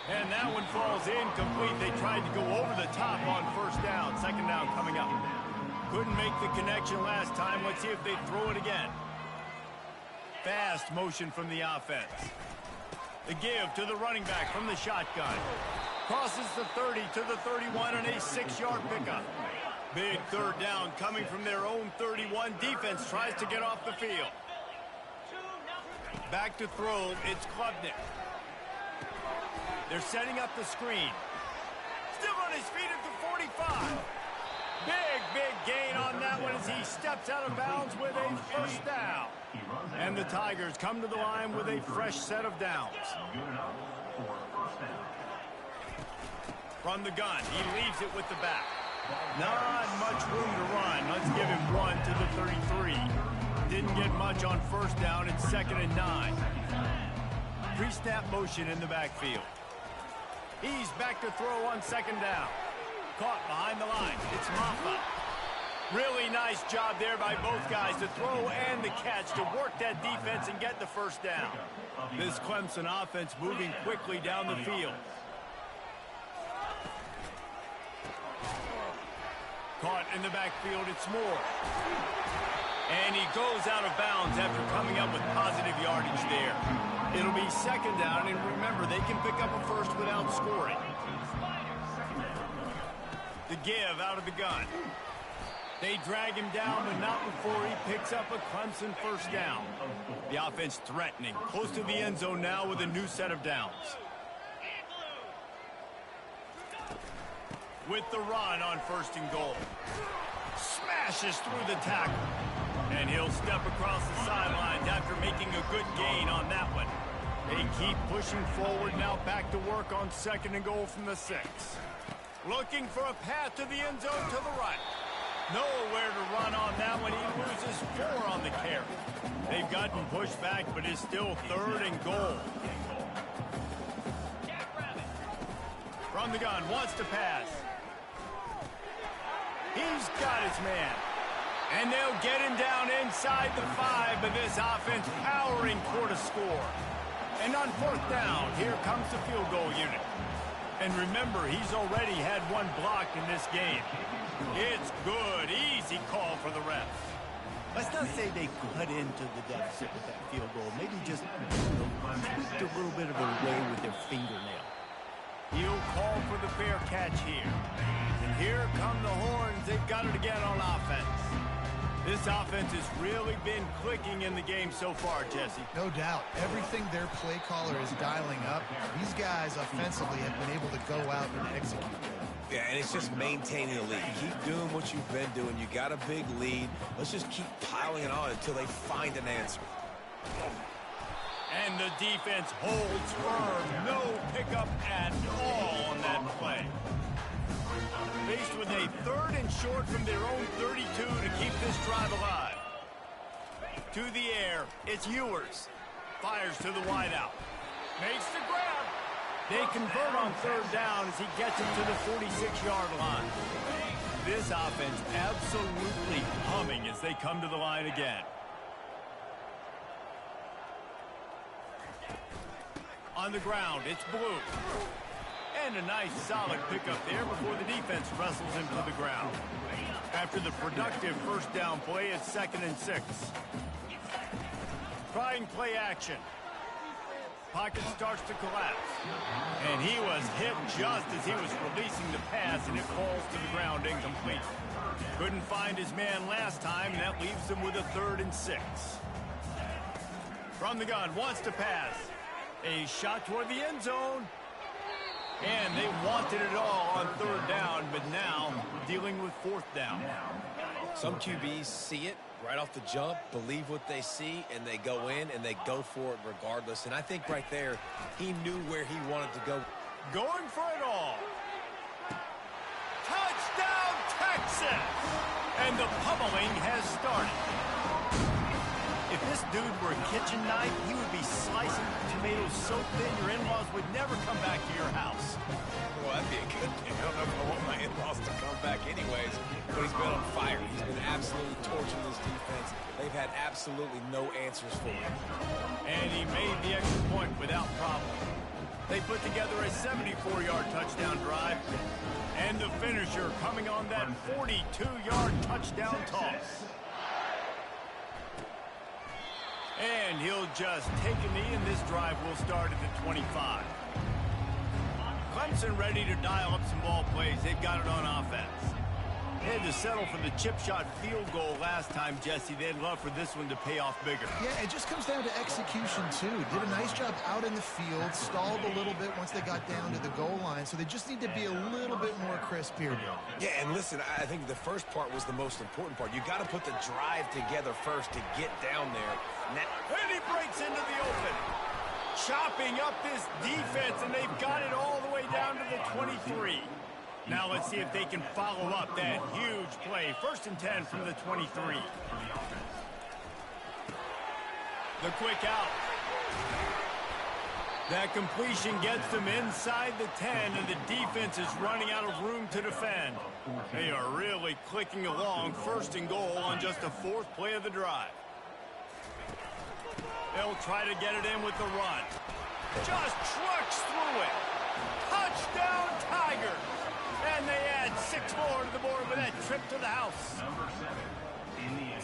And that one falls incomplete. They tried to go over the top on first down. Second down coming up. Couldn't make the connection last time. Let's see if they throw it again. Fast motion from the offense. The give to the running back from the shotgun. Crosses the 30 to the 31 and a 6-yard pickup. Big third down coming from their own 31. Defense tries to get off the field. Back to throw, it's Klubnik. They're setting up the screen. Still on his feet at the 45. Big gain on that one as he steps out of bounds with a first down. And the Tigers come to the line with a fresh set of downs. From the gun, he leaves it with the back. Not much room to run. Let's give him one to the 33. Didn't get much on first down. It's 2nd and 9. Pre-snap motion in the backfield. He's back to throw on 2nd down. Caught behind the line. It's Maffa. Really nice job there by both guys, the throw and the catch, to work that defense and get the first down. This Clemson offense moving quickly down the field. Caught in the backfield, it's Moore. And he goes out of bounds after coming up with positive yardage there. It'll be 2nd down, and remember, they can pick up a first without scoring. The give out of the gun. They drag him down, but not before he picks up a Clemson first down. The offense threatening, close to the end zone now with a new set of downs. With the run on 1st and goal. Smashes through the tackle. And he'll step across the sidelines after making a good gain on that one. They keep pushing forward, now back to work on 2nd and goal from the 6. Looking for a path to the end zone to the right. Nowhere to run on that one. He loses 4 on the carry. They've gotten pushed back, but it's still 3rd and goal. From the gun, wants to pass. He's got his man. And they'll get him down inside the 5, but this offense powering toward a score. And on 4th down, here comes the field goal unit. And remember, he's already had 1 blocked in this game. It's good. Easy call for the refs. Let's not say they cut into the deficit with that field goal. Maybe just tweaked a little bit of a way with their fingernail. He'll call for the fair catch here. And here come the horns. They've got it again on offense. This offense has really been clicking in the game so far, Jesse. No doubt. Everything their play caller is dialing up, these guys offensively have been able to go out and execute. Yeah, and it's just maintaining the lead. Keep doing what you've been doing. You got a big lead. Let's just keep piling it on until they find an answer. And the defense holds firm. No pickup at all on that play. Faced with a 3rd and short from their own 32 to keep this drive alive. To the air, it's Ewers. Fires to the wideout. Makes the grab. They convert on 3rd down as he gets it to the 46-yard line. This offense absolutely humming as they come to the line again. On the ground, it's Blue. And a nice solid pickup there before the defense wrestles him to the ground. After the productive first down play, it's 2nd and 6. Trying play action. Pocket starts to collapse. And he was hit just as he was releasing the pass, and it falls to the ground incomplete. Couldn't find his man last time, and that leaves him with a 3rd and 6. From the gun, wants to pass. A shot toward the end zone. And they wanted it all on 3rd down, but now dealing with 4th down. Some QBs see it right off the jump, believe what they see, and they go in and they go for it regardless. And I think right there, he knew where he wanted to go. Going for it all. Touchdown, Texas! And the pummeling has started. If this dude were a kitchen knife, he would be slicing tomatoes so thin your in-laws would never come back to your house. Well, that'd be a good thing. I don't know if I want my in-laws to come back anyways, but he's been on fire. He's been absolutely torching this defense. They've had absolutely no answers for him. And he made the extra point without problem. They put together a 74-yard touchdown drive. And the finisher coming on that 42-yard touchdown toss. And he'll just take a knee, and this drive will start at the 25. Clemson ready to dial up some ball plays. They've got it on offense. They had to settle for the chip shot field goal last time, Jesse. They'd love for this one to pay off bigger. Yeah, it just comes down to execution, too. Did a nice job out in the field, stalled a little bit once they got down to the goal line, so they just need to be a little bit more crisp here. Yeah, and listen, I think the first part was the most important part. You got to put the drive together first to get down there. And he breaks into the open. Chopping up this defense, and they've got it all the way down to the 23. Now let's see if they can follow up that huge play. 1st and 10 from the 23. The quick out. That completion gets them inside the 10, and the defense is running out of room to defend. They are really clicking along. 1st and goal on just the 4th play of the drive. They'll try to get it in with the run. Just trucks through it. Touchdown, Tigers. And they add 6 more to the board with that trip to the house.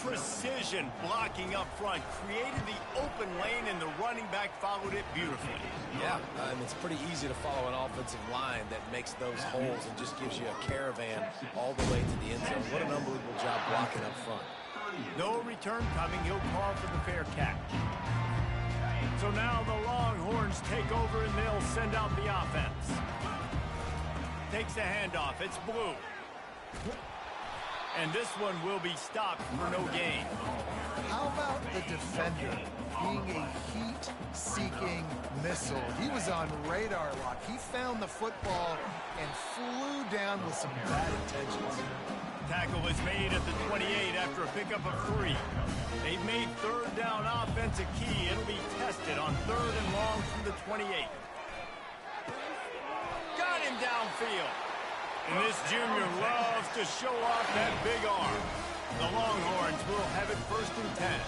Precision blocking up front created the open lane, and the running back followed it beautifully. Yeah, it's pretty easy to follow an offensive line that makes those holes and just gives you a caravan all the way to the end zone. What an unbelievable job blocking up front. No return coming. He'll call for the fair catch. So now the Longhorns take over, and they'll send out the offense. Takes the handoff. It's Blue. And this one will be stopped for no gain. How about the defender being a heat-seeking missile? He was on radar lock. He found the football and flew down with some bad intentions. Tackle is made at the 28 after a pickup of 3. They've made 3rd down offense a key. It'll be tested on 3rd and long from the 28. Got him downfield. And this junior loves to show off that big arm. The Longhorns will have it 1st and 10.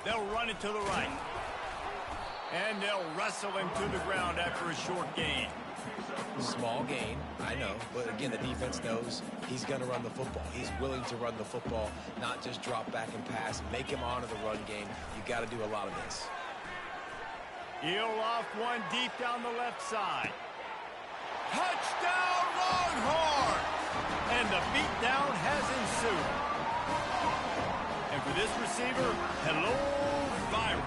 They'll run it to the right. And they'll wrestle him to the ground after a short gain. Small gain, I know, but again, the defense knows he's going to run the football. He's willing to run the football, not just drop back and pass, make him honor the run game. You got to do a lot of this. He'll off one deep down the left side. Touchdown, Longhorns! And the beatdown has ensued. And for this receiver, hello, viral.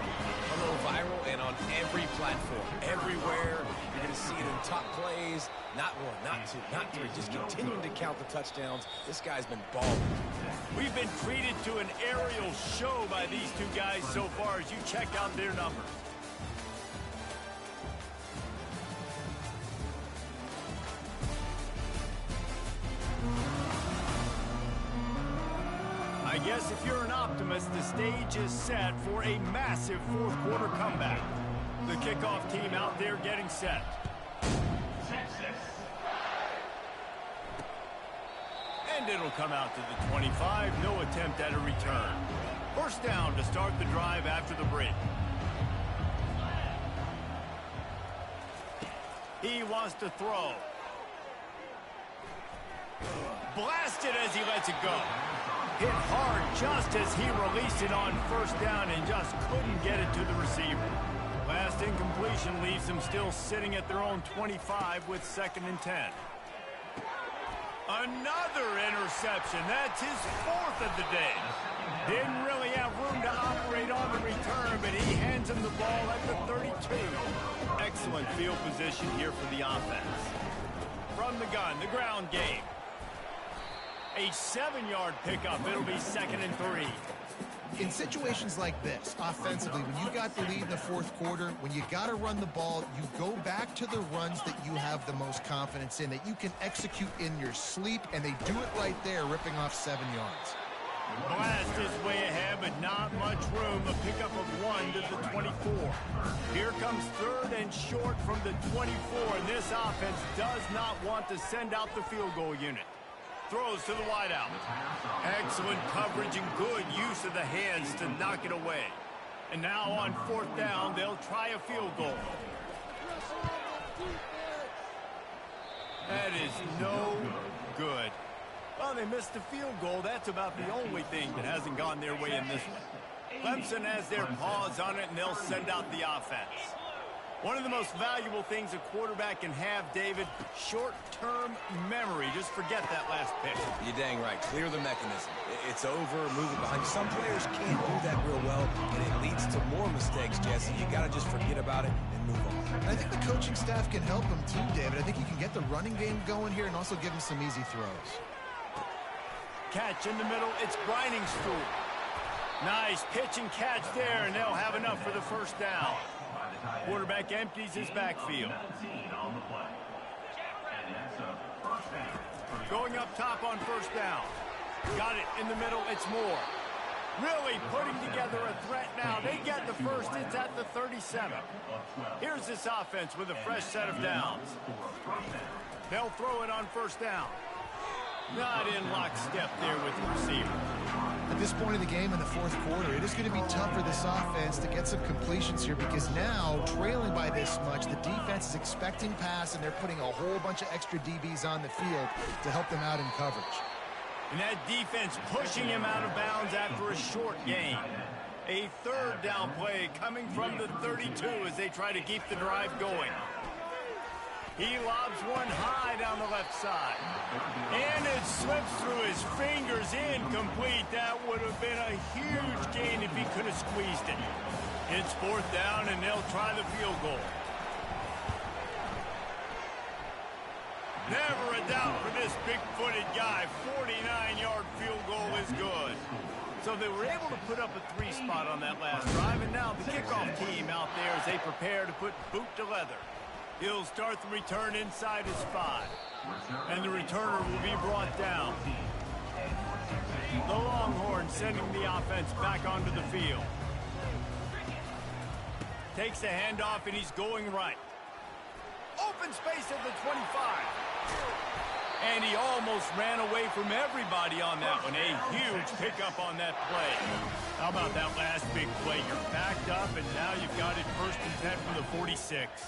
Hello, viral, and on every platform, everywhere. You're going to see it in top plays. Not 1, not 2, not 3. Just continuing to count the touchdowns. This guy's been balling. We've been treated to an aerial show by these two guys so far as you check out their numbers. I guess if you're an optimist, the stage is set for a massive 4th quarter comeback. The kickoff team out there getting set. And it'll come out to the 25. No attempt at a return. 1st down to start the drive after the break. He he wants to throw. Blasted as he lets it go. Hit hard just as he released it on first down and just couldn't get it to the receiver. Last incompletion leaves them still sitting at their own 25 with 2nd and 10. Another interception. That's his 4th of the day. Didn't really have room to operate on the return, but he hands him the ball at the 32. Excellent field position here for the offense. From the gun, the ground game. A 7-yard pickup. It'll be 2nd and 3. In situations like this, offensively, when you got the lead in the 4th quarter, when you got to run the ball, you go back to the runs that you have the most confidence in, that you can execute in your sleep, and they do it right there, ripping off 7 yards. Blast is way ahead, but not much room. A pickup of 1 to the 24. Here comes 3rd and short from the 24, and this offense does not want to send out the field goal unit. Throws to the wideout. Excellent coverage and good use of the hands to knock it away. And now on 4th down, they'll try a field goal. That is no good. Well, they missed the field goal. That's about the only thing that hasn't gone their way in this one. Clemson has their paws on it, and they'll send out the offense. One of the most valuable things a quarterback can have, David, short-term memory. Just forget that last pitch. You're dang right. Clear the mechanism. It's over, move it behind you. Some players can't do that real well, and it leads to more mistakes, Jesse. You got to just forget about it and move on. I think the coaching staff can help him too, David. I think he can get the running game going here and also give him some easy throws. Catch in the middle. It's Briningstool. Nice pitch and catch there, and they'll have enough for the 1st down. Quarterback empties his backfield. Going up top on 1st down. Got it in the middle. It's Moore. Really putting together a threat now. They get the first. It's at the 37. Here's this offense with a fresh set of downs. They'll throw it on 1st down. Not in lockstep there with the receiver. At this point in the game in the 4th quarter, it is going to be tough for this offense to get some completions here because now, trailing by this much, the defense is expecting pass, and they're putting a whole bunch of extra DBs on the field to help them out in coverage. And that defense pushing him out of bounds after a short gain. A 3rd down play coming from the 32 as they try to keep the drive going. He lobs one high down the left side. And it slips through his fingers, incomplete. That would have been a huge gain if he could have squeezed it. It's 4th down, and they'll try the field goal. Never a doubt for this big-footed guy. 49-yard field goal is good. So they were able to put up a 3 spot on that last drive, and now the kickoff team out there as they prepare to put boot to leather. He'll start the return inside his 5. And the returner will be brought down. The Longhorns sending the offense back onto the field. Takes the handoff, and he's going right. Open space at the 25. And he almost ran away from everybody on that one. A huge pickup on that play. How about that last big play? You're backed up, and now you've got it 1st and 10 from the 46.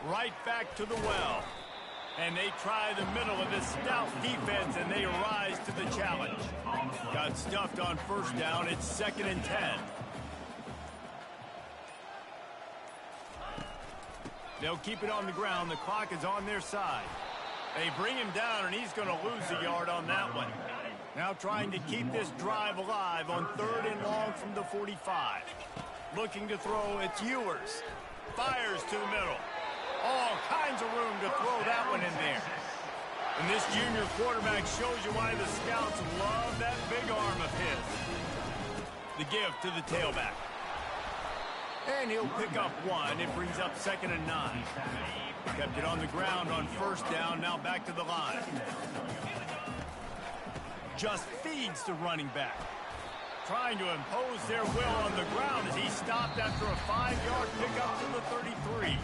Right back to the well. And they try the middle of this stout defense, and they rise to the challenge. Got stuffed on 1st down. It's 2nd and 10. They'll keep it on the ground. The clock is on their side. They bring him down, and he's going to lose a yard on that one. Now trying to keep this drive alive on 3rd and long from the 45. Looking to throw, it's Ewers. Fires to the middle. All kinds of room to throw that one in there. And this junior quarterback shows you why the scouts love that big arm of his. The give to the tailback. And he'll pick up 1. It brings up 2nd and 9. Kept it on the ground on 1st down. Now back to the line. Just feeds the running back. Trying to impose their will on the ground as he stopped after a 5-yard pickup to the 33.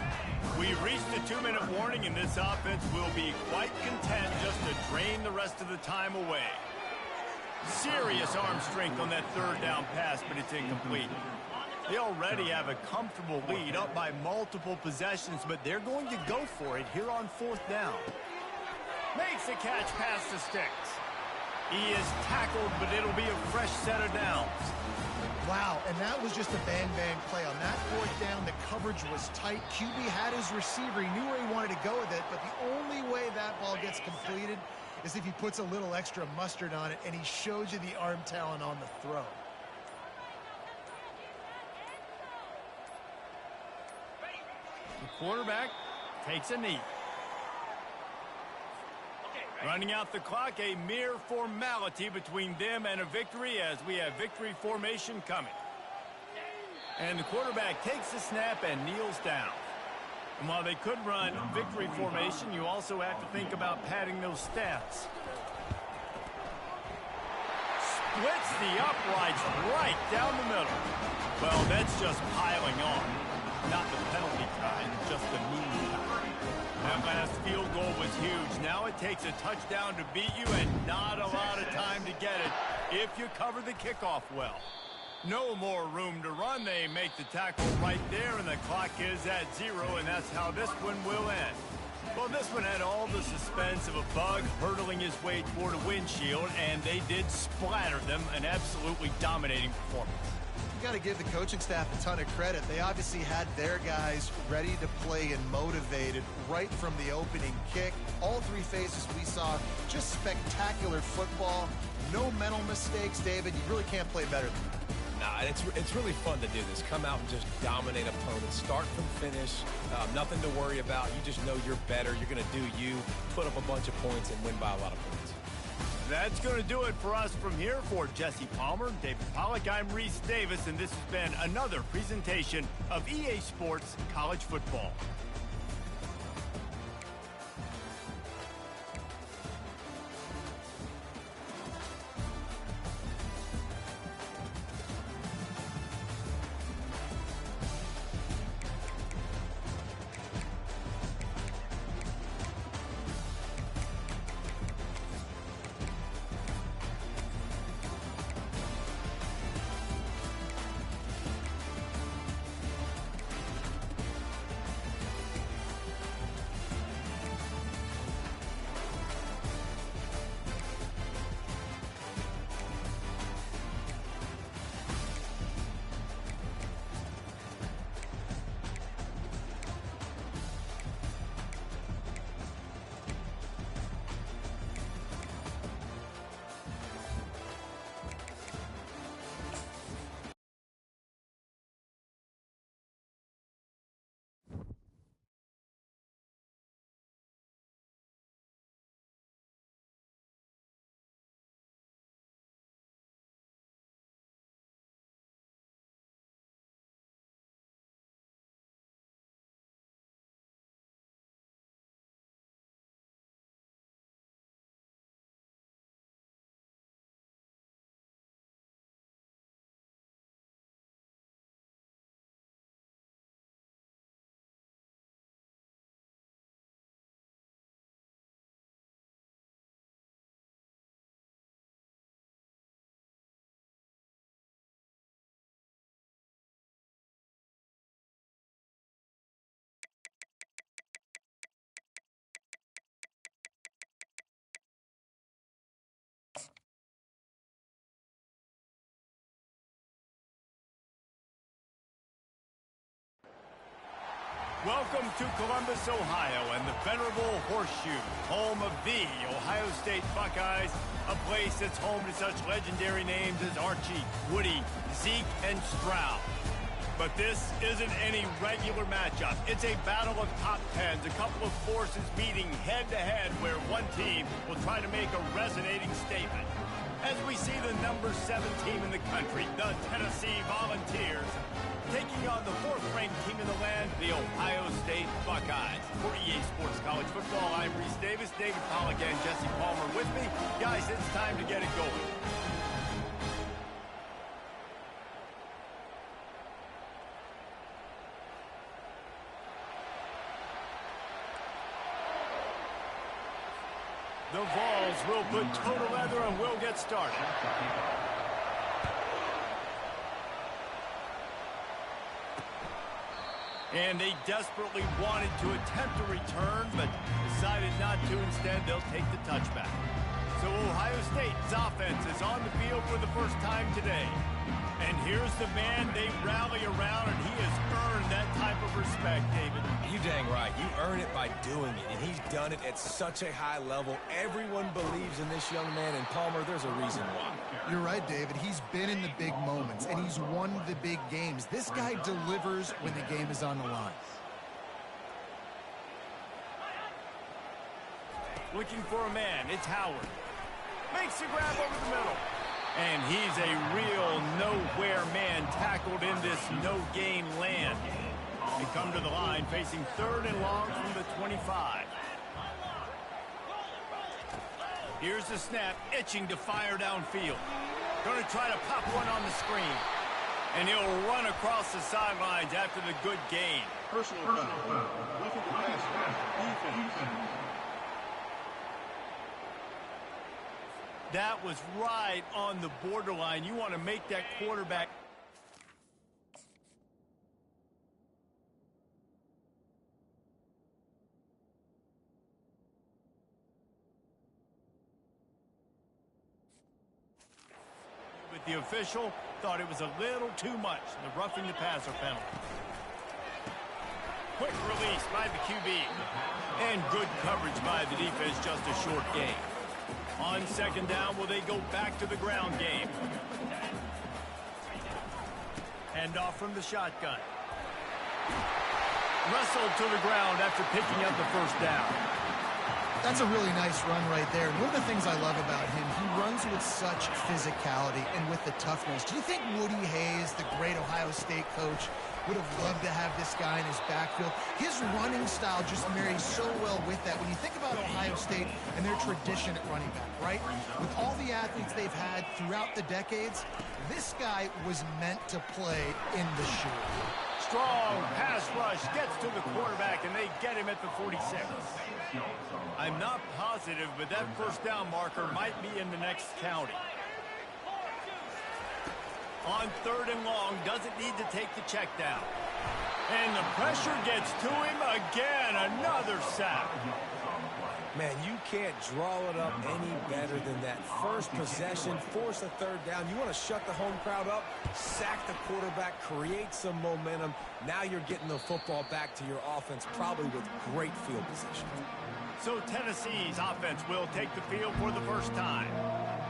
We've reached the 2-minute warning, and this offense will be quite content just to drain the rest of the time away. Serious arm strength on that 3rd down pass, but it's incomplete. They already have a comfortable lead, up by multiple possessions, but they're going to go for it here on 4th down. Makes the catch past the sticks. He is tackled, but it'll be a fresh set of downs. Wow, and that was just a bang-bang play. On that 4th down, the coverage was tight. QB had his receiver. He knew where he wanted to go with it, but the only way that ball gets completed is if he puts a little extra mustard on it, and he shows you the arm talent on the throw. The quarterback takes a knee. Running out the clock, a mere formality between them and a victory as we have victory formation coming. And the quarterback takes the snap and kneels down. And while they could run victory formation, you also have to think about padding those stats. Splits the uprights right down the middle. Well, that's just piling on. Not the penalty kind, just the mean kind. That last field goal was huge. Now it takes a touchdown to beat you and not a lot of time to get it if you cover the kickoff well. No more room to run. They make the tackle right there, and the clock is at 0, and that's how this one will end. Well, this one had all the suspense of a bug hurtling his way toward a windshield, and they did splatter them, an absolutely dominating performance. Got to give the coaching staff a ton of credit. They obviously had their guys ready to play and motivated right from the opening kick. All 3 phases we saw, just spectacular football. No mental mistakes, David. You really can't play better than that. Nah, it's really fun to do this. Come out and just dominate opponents. Start from finish. Nothing to worry about. You just know you're better. You're going to do you, put up a bunch of points, and win by a lot of points. That's going to do it for us from here. For Jesse Palmer, David Pollack, I'm Reese Davis, and this has been another presentation of EA Sports College Football. Welcome to Columbus, Ohio, and the venerable Horseshoe, home of the Ohio State Buckeyes, a place that's home to such legendary names as Archie, Woody, Zeke, and Stroud. But this isn't any regular matchup. It's a battle of top tens, a couple of forces meeting head-to-head where one team will try to make a resonating statement. As we see the number 7 team in the country, the Tennessee Volunteers, taking on the 4th-ranked team in the land, the Ohio State Buckeyes. For EA Sports College Football, I'm Reese Davis, David Pollack, and Jesse Palmer with me. Guys, it's time to get it going. The Vols will put total leather and we'll get started. And they desperately wanted to attempt a return, but decided not to. Instead, they'll take the touchback. So Ohio State's offense is on the field for the first time today. And here's the man they rally around, and he has earned that type of respect, David. You dang right. You earn it by doing it, and he's done it at such a high level. Everyone believes in this young man, and Palmer, there's a reason why. You're right, David. He's been in the big moments, and he's won the big games. This guy delivers when the game is on the line. Looking for a man, it's Howard. Makes a grab over the middle. And he's a real nowhere man tackled in this no-gain land. They come to the line facing 3rd and long from the 25. Here's the snap, itching to fire downfield. Going to try to pop one on the screen. And he'll run across the sidelines after the good gain. Personal foul. Looking to pass. Defense. That was right on the borderline. You want to make that quarterback. But the official thought it was a little too much, the roughing the passer penalty. Quick release by the QB. And good coverage by the defense, just a short gain. On 2nd down, will they go back to the ground game? Hand off from the shotgun. Wrestled to the ground after picking up the 1st down. That's a really nice run right there. One of the things I love about him, he runs with such physicality and with the toughness. Do you think Woody Hayes, the great Ohio State coach, would have loved to have this guy in his backfield? His running style just marries so well with that. When you think about Ohio State and their tradition at running back, right? With all the athletes they've had throughout the decades, this guy was meant to play in the shoe. Strong pass rush gets to the quarterback, and they get him at the 46. I'm not positive, but that 1st down marker might be in the next county. On 3rd and long, doesn't need to take the check down. And the pressure gets to him again. Another sack. Man, you can't draw it up any better than that. First possession, force a 3rd down. You want to shut the home crowd up, sack the quarterback, create some momentum. Now you're getting the football back to your offense, probably with great field position. So Tennessee's offense will take the field for the first time.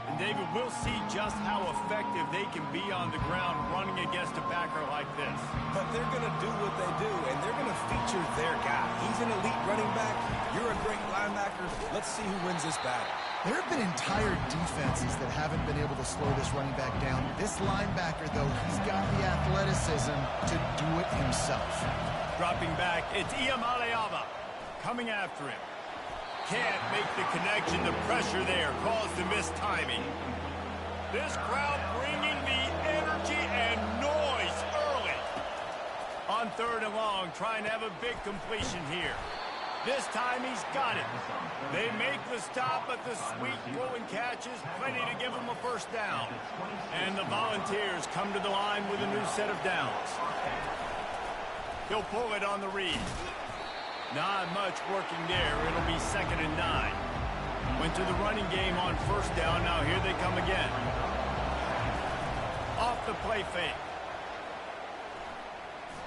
And David, we'll see just how effective they can be on the ground running against a backer like this. But they're going to do what they do, and they're going to feature their guy. He's an elite running back. You're a great linebacker. Let's see who wins this battle. There have been entire defenses that haven't been able to slow this running back down. This linebacker, though, he's got the athleticism to do it himself. Dropping back, it's Iamaleava coming after him. Can't make the connection. The pressure there caused the missed timing. This crowd bringing the energy and noise early. On 3rd and long, trying to have a big completion here. This time he's got it. They make the stop, but the sweet throw and catch is plenty to give him a 1st down. And the Volunteers come to the line with a new set of downs. He'll pull it on the read. Not much working there. It'll be 2nd and 9. Went to the running game on 1st down. Now here they come again. Off the play fake.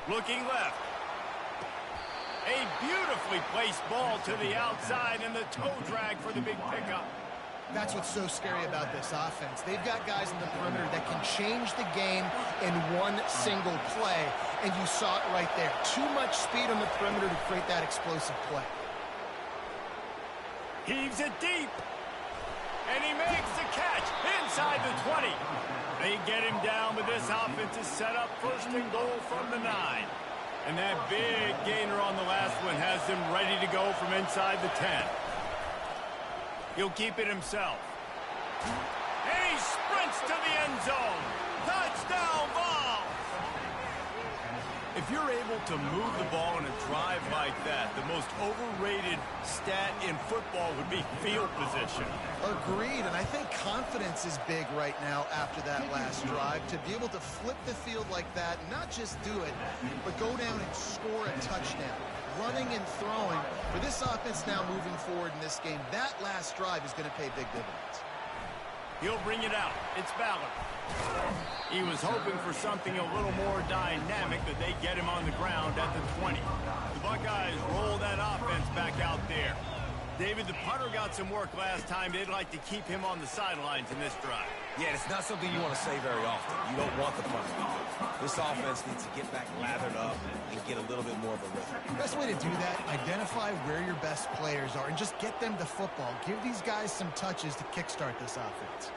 Looking left. A beautifully placed ball to the outside and the toe drag for the big pickup. That's what's so scary about this offense. They've got guys in the perimeter that can change the game in one single play, and you saw it right there. Too much speed on the perimeter to create that explosive play. Heaves it deep, and he makes the catch inside the 20. They get him down, but this offense is set up 1st and goal from the 9. And that big gainer on the last one has them ready to go from inside the 10. He'll keep it himself. And he sprints to the end zone. Touchdown, Vols! If you're able to move the ball in a drive like that, the most overrated stat in football would be field position. Agreed, and I think confidence is big right now after that last drive. To be able to flip the field like that, not just do it, but go down and score a touchdown. Running and throwing. For this offense now moving forward in this game, that last drive is going to pay big dividends. He'll bring it out. It's Ballard. He was hoping for something a little more dynamic, but they get him on the ground at the 20. The Buckeyes roll that offense back out there. David, the punter got some work last time. They'd like to keep him on the sidelines in this drive. Yeah, it's not something you want to say very often. You don't want the punter. This offense needs to get back lathered up and get a little bit more of a rhythm. The best way to do that, identify where your best players are and just get them to football. Give these guys some touches to kickstart this offense.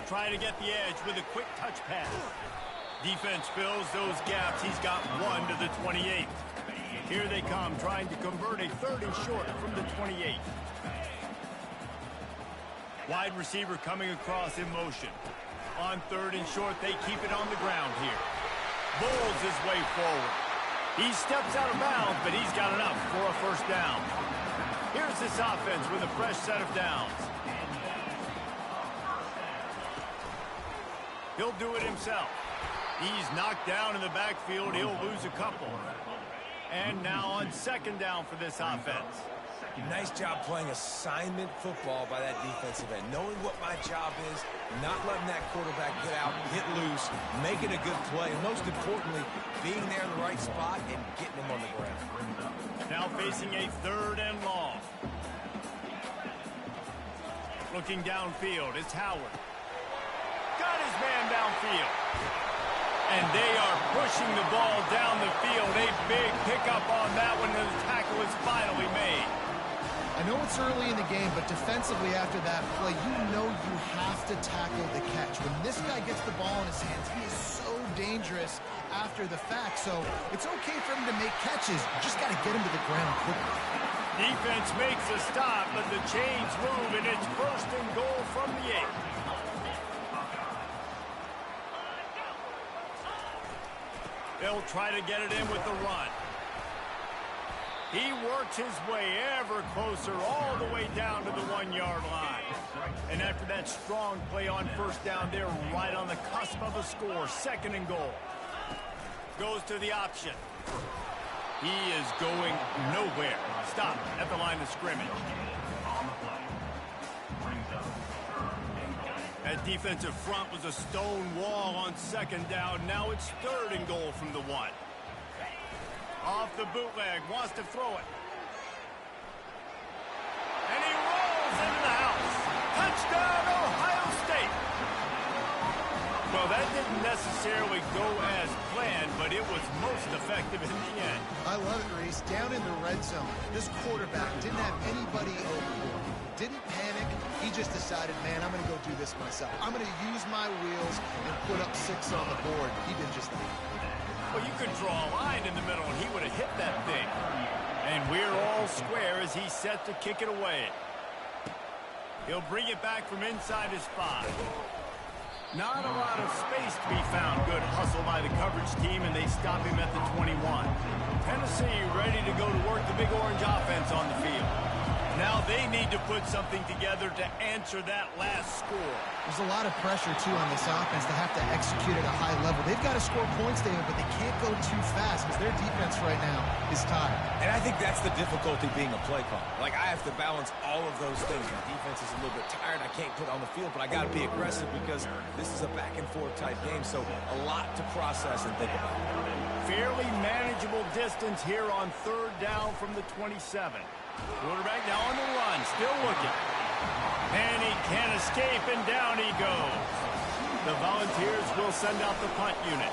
Try to get the edge with a quick touch pass. Defense fills those gaps. He's got one to the 28. Here they come, trying to convert a 3rd and short from the 28. Wide receiver coming across in motion. On 3rd and short, they keep it on the ground here. Bowls his way forward. He steps out of bounds, but he's got enough for a 1st down. Here's this offense with a fresh set of downs. He'll do it himself. He's knocked down in the backfield. He'll lose a couple. And now on 2nd down for this offense. Nice job playing assignment football by that defensive end. Knowing what my job is, not letting that quarterback get out, get loose, making a good play, and most importantly, being there in the right spot and getting him on the ground. Now facing a 3rd and long. Looking downfield, it's Howard. Got his man downfield. And they are pushing the ball down the field. A big pickup on that one, and the tackle is finally made. I know it's early in the game, but defensively after that play, you know you have to tackle the catch. When this guy gets the ball in his hands, he is so dangerous after the fact. So it's okay for him to make catches. You just got to get him to the ground quickly. Defense makes a stop, but the chains move, and it's 1st and goal from the 8. They'll try to get it in with the run. He works his way ever closer all the way down to the 1-yard line. And after that strong play on 1st down, they're right on the cusp of a score. 2nd and goal. Goes to the option. He is going nowhere. Stop at the line of scrimmage. That defensive front was a stone wall on 2nd down. Now it's 3rd and goal from the 1. Off the bootleg, wants to throw it. And he rolls into the house. Touchdown, Ohio State. Well, that didn't necessarily go as planned, but it was most effective in the end. I love it, Reese. Down in the red zone, this quarterback didn't have anybody open. Didn't panic. He just decided, man, I'm going to go do this myself. I'm going to use my wheels and put up 6 on the board. He did just that. Well, you could draw a line in the middle, and he would have hit that thing. And we're all square as he's set to kick it away. He'll bring it back from inside his 5. Not a lot of space to be found. Good hustle by the coverage team, and they stop him at the 21. Tennessee ready to go to work the Big Orange offense on the field. Now they need to put something together to answer that last score. There's a lot of pressure, too, on this offense to have to execute at a high level. They've got to score points, David, but they can't go too fast because their defense right now is tired. And I think that's the difficulty being a play caller. Like, I have to balance all of those things. The defense is a little bit tired. I can't put on the field, but I got to be aggressive because this is a back-and-forth type game, so a lot to process and think about. Fairly manageable distance here on 3rd down from the 27. Quarterback now on the run, still looking. And he can't escape, and down he goes. The Volunteers will send out the punt unit.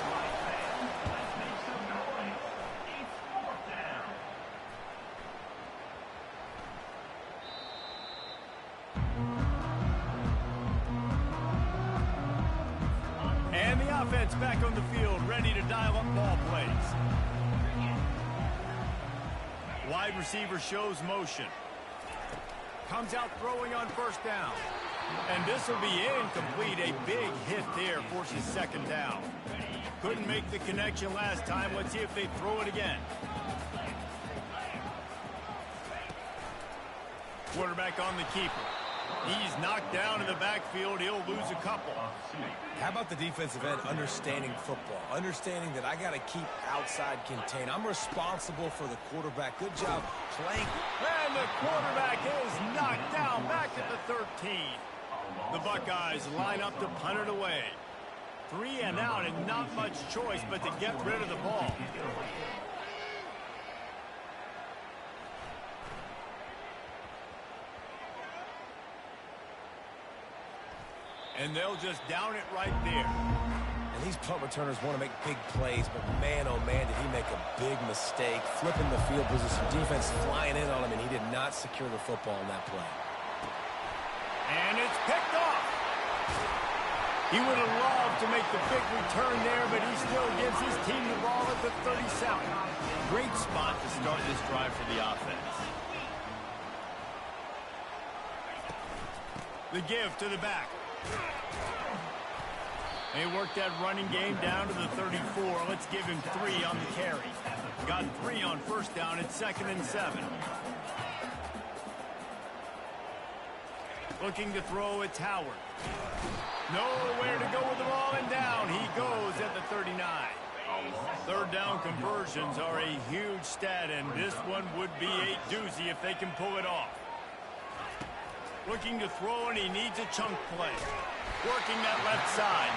And the offense back on the field, ready to dial up ball plays. Wide receiver shows motion. Comes out throwing on 1st down. And this will be incomplete. A big hit there forces second down. Couldn't make the connection last time. Let's see if they throw it again. Quarterback on the keeper. He's knocked down in the backfield. He'll lose a couple. How about the defensive end understanding football? Understanding that I got to keep outside contain. I'm responsible for the quarterback. Good job playing. And the quarterback is knocked down back at the 13. The Buckeyes line up to punt it away. 3 and out and not much choice but to get rid of the ball. And they'll just down it right there. And these punt returners want to make big plays, but man, oh man, did he make a big mistake. Flipping the field position, defense flying in on him, and he did not secure the football in that play. And it's picked off. He would have loved to make the big return there, but he still gives his team the ball at the 37. Great spot to start this drive for the offense. The give to the back. They worked that running game down to the 34. Let's give him 3 on the carry. Got 3 on first down at 2nd and 7. Looking to throw, it's Howard. Nowhere to go with the ball and down. He goes at the 39. Third down conversions are a huge stat, and this one would be a doozy if they can pull it off. Looking to throw, and he needs a chunk play. Working that left side.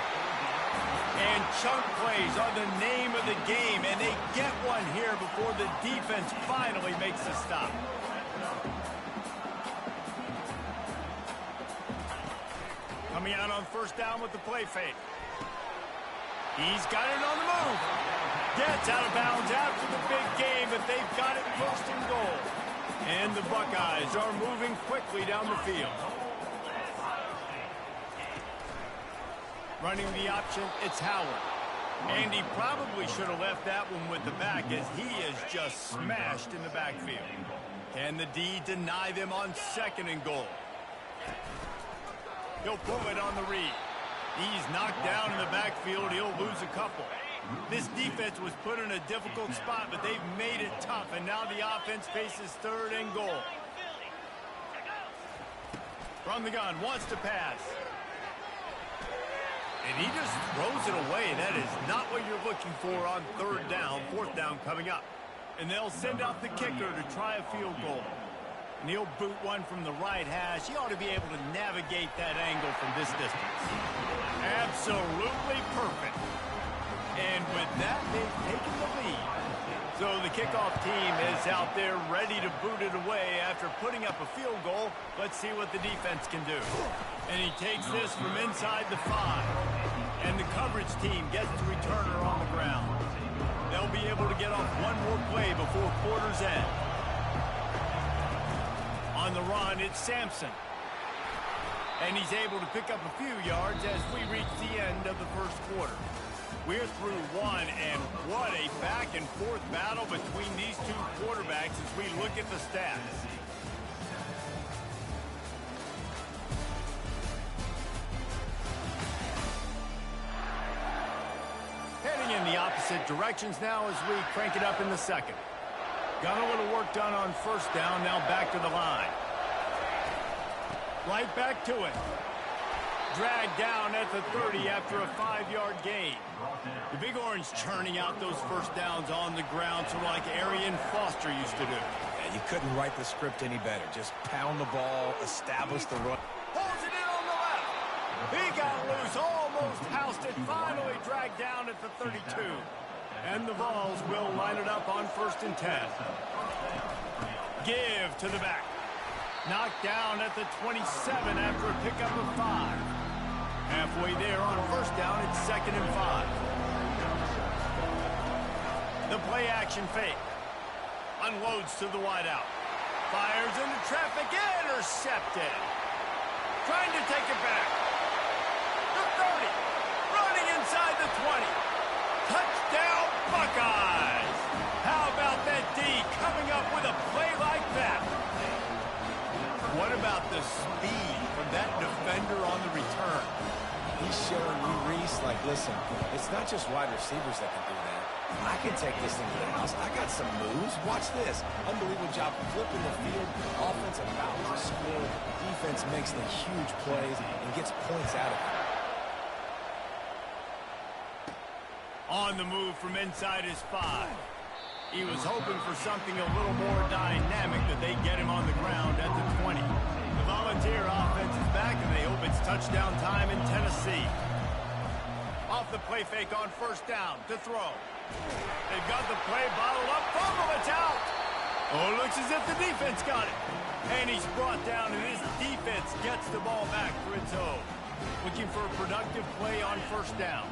And chunk plays are the name of the game, and they get one here before the defense finally makes a stop. Coming out on first down with the play fake. He's got it on the move. Gets out of bounds after the big game, but they've got it first and goal. And the Buckeyes are moving quickly down the field. Running the option, it's Howard. And he probably should have left that one with the back as he is just smashed in the backfield. Can the D deny them on 2nd and goal? He'll pull it on the read. He's knocked down in the backfield. He'll lose a couple. This defense was put in a difficult spot, but they've made it tough, and now the offense faces 3rd and goal. From the gun, wants to pass. And he just throws it away. That is not what you're looking for on 3rd down, 4th down coming up. And they'll send out the kicker to try a field goal. And he'll boot one from the right hash. He ought to be able to navigate that angle from this distance. Absolutely perfect. And with that, they've taken the lead. So the kickoff team is out there ready to boot it away after putting up a field goal. Let's see what the defense can do. And he takes this from inside the 5. And the coverage team gets the returner on the ground. They'll be able to get off one more play before quarter's end. On the run, it's Sampson. And he's able to pick up a few yards as we reach the end of the first quarter. We're through one, and what a back-and-forth battle between these two quarterbacks as we look at the stats. Heading in the opposite directions now as we crank it up in the second. Got a little work done on first down, now back to the line. Right back to it. Dragged down at the 30 after a 5-yard gain. The Big Orange churning out those first downs on the ground, sort of like Arian Foster used to do. Yeah, you couldn't write the script any better. Just pound the ball, establish the run. Pulls it in on the left. He got loose, almost housed it, finally dragged down at the 32. And the Vols will line it up on 1st and 10. Give to the back. Knocked down at the 27 after a pickup of 5. Halfway there on first down, it's 2nd and 5. The play action fake. Unloads to the wideout. Fires into traffic, intercepted. Trying to take it back. The 30. Running inside the 20. Touchdown, Buckeyes! How about that D coming up with a play like that? What about the speed from that defender Listen, it's not just wide receivers that can do that. I can take this thing to the house. I got some moves. Watch this. Unbelievable job flipping the field. Offense about to score. Defense makes the huge plays and gets points out of it. On the move from inside his 5. He was hoping for something a little more dynamic, that they get him on the ground at the 20. The Volunteer offense is back, and they hope it's touchdown time in Tennessee. Off the play fake on first down to throw. They've got the play bottled up. Fumble, it's out. Oh, it looks as if the defense got it. And he's brought down, and his defense gets the ball back for its own. Looking for a productive play on first down.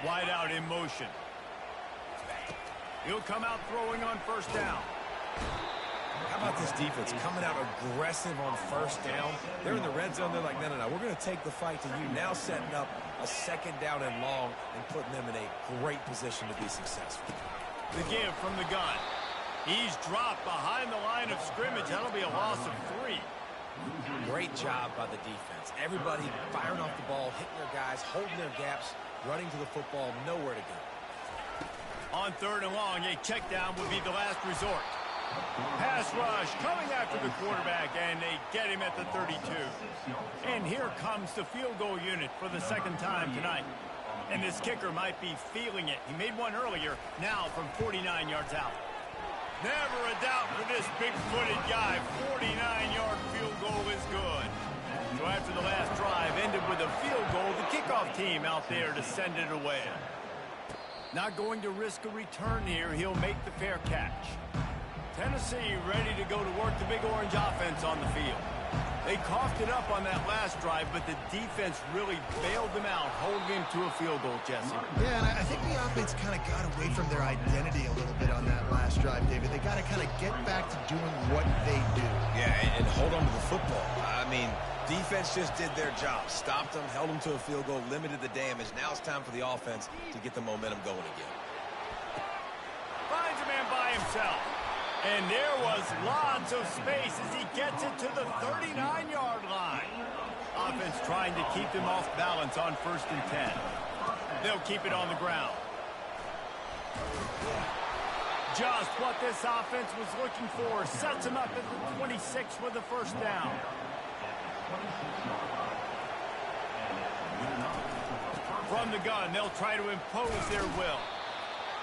Wide out in motion. He'll come out throwing on first down. How about this defense coming out aggressive on first down? They're in the red zone. They're like, no, we're going to take the fight to you. Now setting up a second down and long and putting them in a great position to be successful. The give from the gun. He's dropped behind the line of scrimmage. That'll be a loss of 3. Great job by the defense. Everybody firing off the ball, hitting their guys, holding their gaps, running to the football, nowhere to go. On third and long, a check down would be the last resort. Pass rush coming after the quarterback, and they get him at the 32. And here comes the field goal unit for the second time tonight. And this kicker might be feeling it. He made one earlier, now from 49 yards out. Never a doubt for this big-footed guy. 49-yard field goal is good. So after the last drive ended with a field goal, the kickoff team out there to send it away. Not going to risk a return here. He'll make the fair catch. Tennessee ready to go to work the Big Orange offense on the field. They coughed it up on that last drive, but the defense really bailed them out, holding him to a field goal, Jesse. Yeah, and I think the offense kind of got away from their identity a little bit on that last drive, David. They got to kind of get back to doing what they do. Yeah, and hold on to the football. I mean, defense just did their job. Stopped them, held them to a field goal, limited the damage. Now it's time for the offense to get the momentum going again. Finds a man by himself. And there was lots of space as he gets it to the 39-yard line. Offense trying to keep them off balance on first and 10. They'll keep it on the ground. Just what this offense was looking for. Sets him up at the 26 with the first down. From the gun, they'll try to impose their will.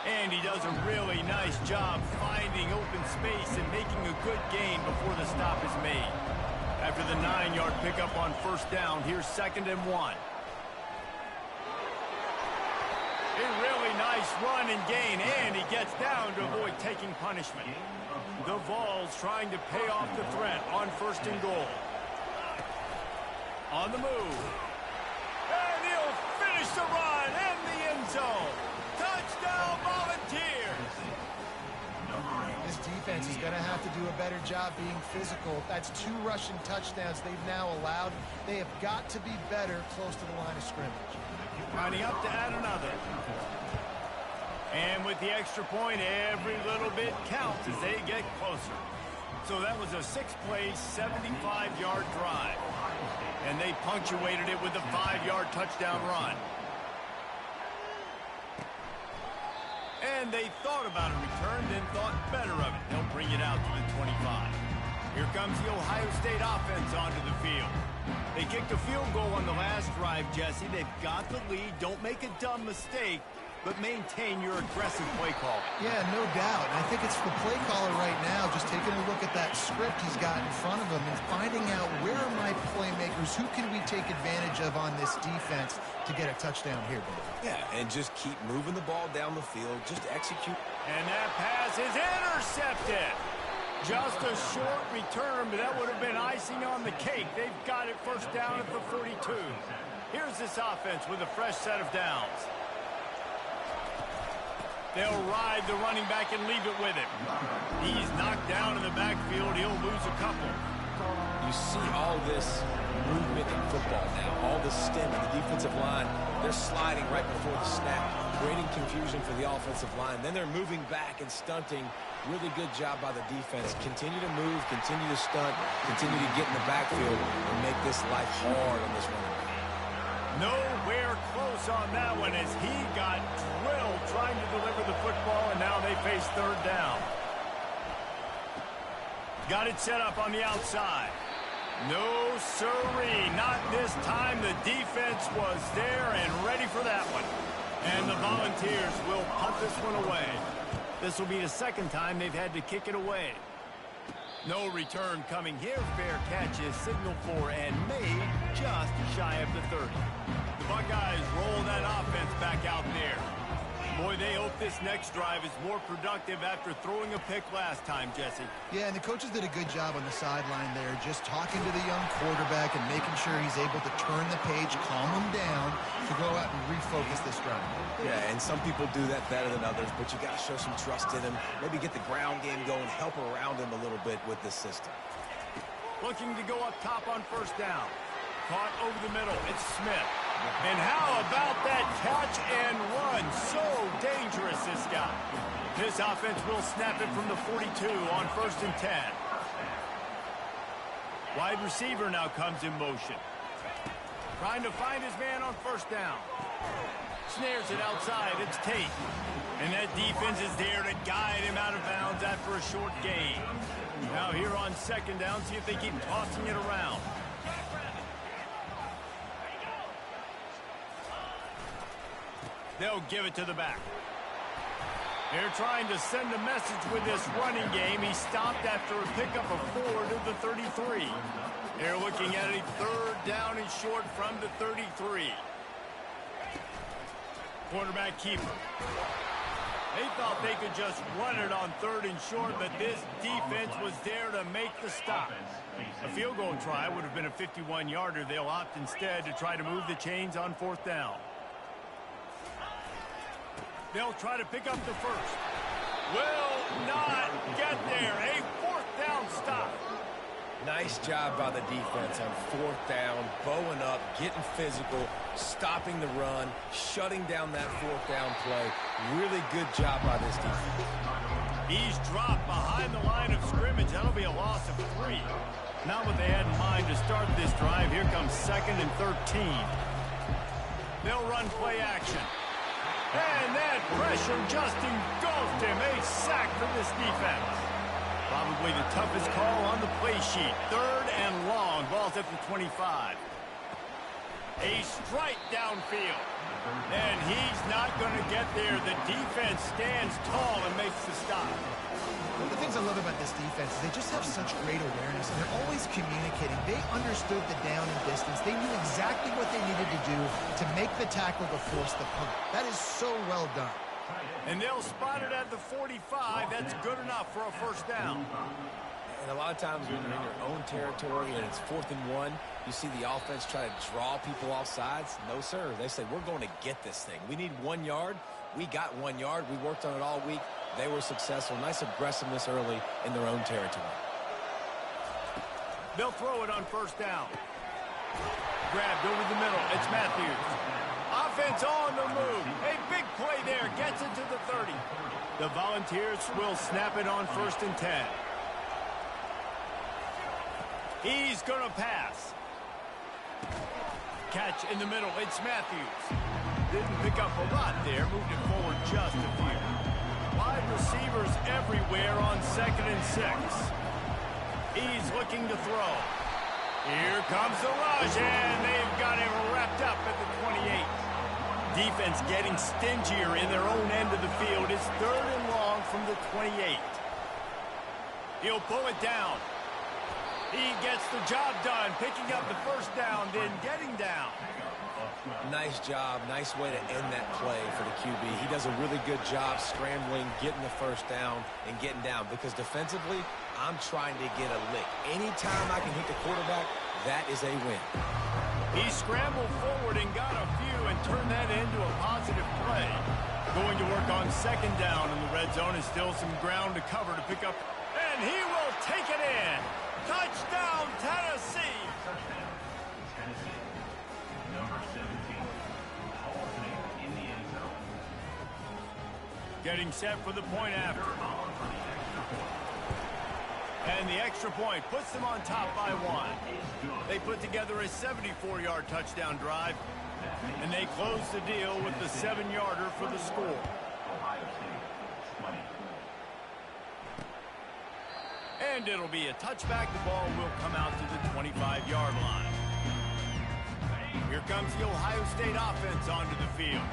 And he does a really nice job finding open space and making a good gain before the stop is made. After the 9-yard pickup on first down, here's 2nd and 1. A really nice run and gain, and he gets down to avoid taking punishment. The Vols trying to pay off the threat on 1st and goal. On the move. And he'll finish the run in the end zone. Touchdown, Volunteers! This defense is going to have to do a better job being physical. That's 2 rushing touchdowns they've now allowed. They have got to be better close to the line of scrimmage. Lining up to add another. And with the extra point, every little bit counts as they get closer. So that was a 6-play, 75-yard drive. And they punctuated it with a 5-yard touchdown run. And they thought about a return, then thought better of it. They'll bring it out to the 25. Here comes the Ohio State offense onto the field. They kicked a field goal on the last drive, Jesse. They've got the lead. Don't make a dumb mistake, but maintain your aggressive play call. Yeah, no doubt. And I think it's the play caller right now just taking a look at that script he's got in front of him and finding out where are my playmakers, who can we take advantage of on this defense to get a touchdown here, Bill. Yeah, and just keep moving the ball down the field. Just execute. And that pass is intercepted. Just a short return, but that would have been icing on the cake. They've got it first down at the 42. Here's this offense with a fresh set of downs. They'll ride the running back and leave it with him. He's knocked down in the backfield. He'll lose a couple. You see all this movement in football now, all the stem in the defensive line. They're sliding right before the snap, creating confusion for the offensive line. Then they're moving back and stunting. Really good job by the defense. Continue to move, continue to stunt, continue to get in the backfield and make this life hard on this running back. Nowhere close on that one as he got drilled trying to deliver the football, and now they face third down. Got it set up on the outside. No siree, not this time. The defense was there and ready for that one. And the Volunteers will punt this one away. This will be the second time they've had to kick it away. No return coming here. Fair catch is signaled for and made just shy of the 30. The Buckeyes roll that offense back out there. Boy, they hope this next drive is more productive after throwing a pick last time, Jesse. Yeah, and the coaches did a good job on the sideline there, just talking to the young quarterback and making sure he's able to turn the page, calm him down, to go out and refocus this drive. Yeah, and some people do that better than others, but you got to show some trust in him. Maybe get the ground game going, help around him a little bit with this system. Looking to go up top on first down. Caught over the middle. It's Smith. And how about that catch and run? So dangerous, this guy. This offense will snap it from the 42 on 1st and 10. Wide receiver now comes in motion. Trying to find his man on first down. Snares it outside. It's Tate. And that defense is there to guide him out of bounds after a short gain. Now here on second down, see if they keep tossing it around. They'll give it to the back. They're trying to send a message with this running game. He stopped after a pickup of 4 to the 33. They're looking at a third down and short from the 33. Quarterback keeper. They thought they could just run it on 3rd and short, but this defense was there to make the stop. A field goal try would have been a 51-yarder. They'll opt instead to try to move the chains on 4th down. They'll try to pick up the first. Will not get there. A 4th down stop. Nice job by the defense on 4th down, bowing up, getting physical, stopping the run, shutting down that 4th down play. Really good job by this defense. He's dropped behind the line of scrimmage. That'll be a loss of 3. Not what they had in mind to start this drive. Here comes 2nd and 13. They'll run play action. And that pressure just engulfed him. A sack for this defense. Probably the toughest call on the play sheet. 3rd and long. Ball's at the 25. A strike downfield. And he's not going to get there. The defense stands tall and makes the stop. One of the things I love about this defense is they just have such great awareness, and they're always communicating. They understood the down and distance. They knew exactly what they needed to do to make the tackle to force the punt. That is so well done. And they'll spot it at the 45. That's good enough for a first down. And a lot of times when you're in your own territory and it's 4th and 1, you see the offense try to draw people off sides. No, sir. They say, we're going to get this thing. We need 1 yard. We got 1 yard. We worked on it all week. They were successful. Nice aggressiveness early in their own territory. They'll throw it on first down. Grabbed over the middle. It's Matthews. Offense on the move. A big play there. Gets it to the 30. The Volunteers will snap it on 1st and 10. He's going to pass. Catch in the middle. It's Matthews. Didn't pick up a lot there. Moved it forward just a few. Wide receivers everywhere on 2nd and 6. He's looking to throw. Here comes the rush, and they've got him wrapped up at the 28. Defense getting stingier in their own end of the field. It's 3rd and long from the 28. He'll pull it down. He gets the job done, picking up the first down, then getting down. Nice job. Nice way to end that play for the QB. He does a really good job scrambling, getting the first down, and getting down. Because defensively, I'm trying to get a lick. Anytime I can hit the quarterback, that is a win. He scrambled forward and got a few and turned that into a positive play. Going to work on 2nd down in the red zone is still some ground to cover to pick up. And he will take it in. Touchdown, Tennessee. Tennessee. Number 17. Alternate in the end zone. Getting set for the point after. And the extra point puts them on top by 1. They put together a 74-yard touchdown drive. And they close the deal with the 7-yarder for the score. And it'll be a touchback. The ball will come out to the 25-yard line. Here comes the Ohio State offense onto the field.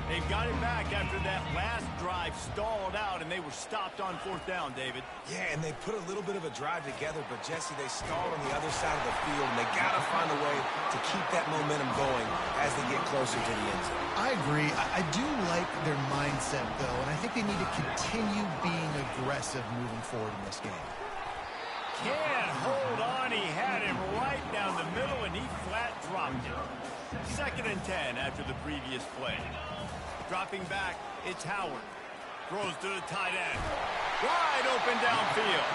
They've got it back after that last drive stalled out, and they were stopped on 4th down, David. Yeah, and they put a little bit of a drive together, but, Jesse, they stalled on the other side of the field, and they got to find a way to keep that momentum going as they get closer to the end zone. I agree. I do like their mindset, though, and I think they need to continue being aggressive moving forward in this game. Can't hold on. He had him right down the middle, and he flat dropped it. 2nd and 10 after the previous play. Dropping back, it's Howard. Throws to the tight end. Wide open downfield.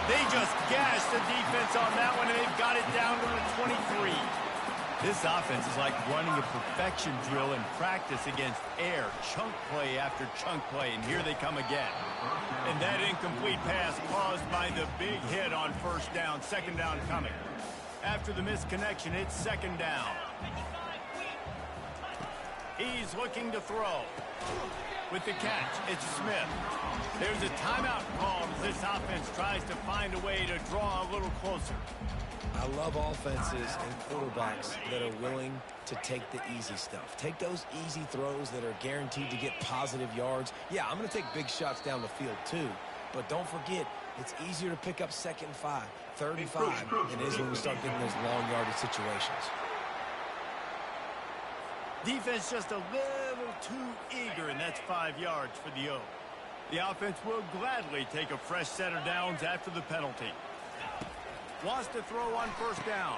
They just gashed the defense on that one, and they've got it down to the 23. This offense is like running a perfection drill in practice against air. Chunk play after chunk play, and here they come again. And that incomplete pass caused by the big hit on 1st down. 2nd down coming. After the misconnection, it's 2nd down. He's looking to throw. With the catch, it's Smith. There's a timeout called as this offense tries to find a way to draw a little closer. I love offenses and quarterbacks that are willing to take the easy stuff. Take those easy throws that are guaranteed to get positive yards. Yeah, I'm going to take big shots down the field too. But don't forget, it's easier to pick up 2nd and 5, 3rd and 5 than it is when we start getting those long yardage situations. Defense just a little too eager, and that's 5 yards for the O. The offense will gladly take a fresh set of downs after the penalty. Wants to throw on 1st down.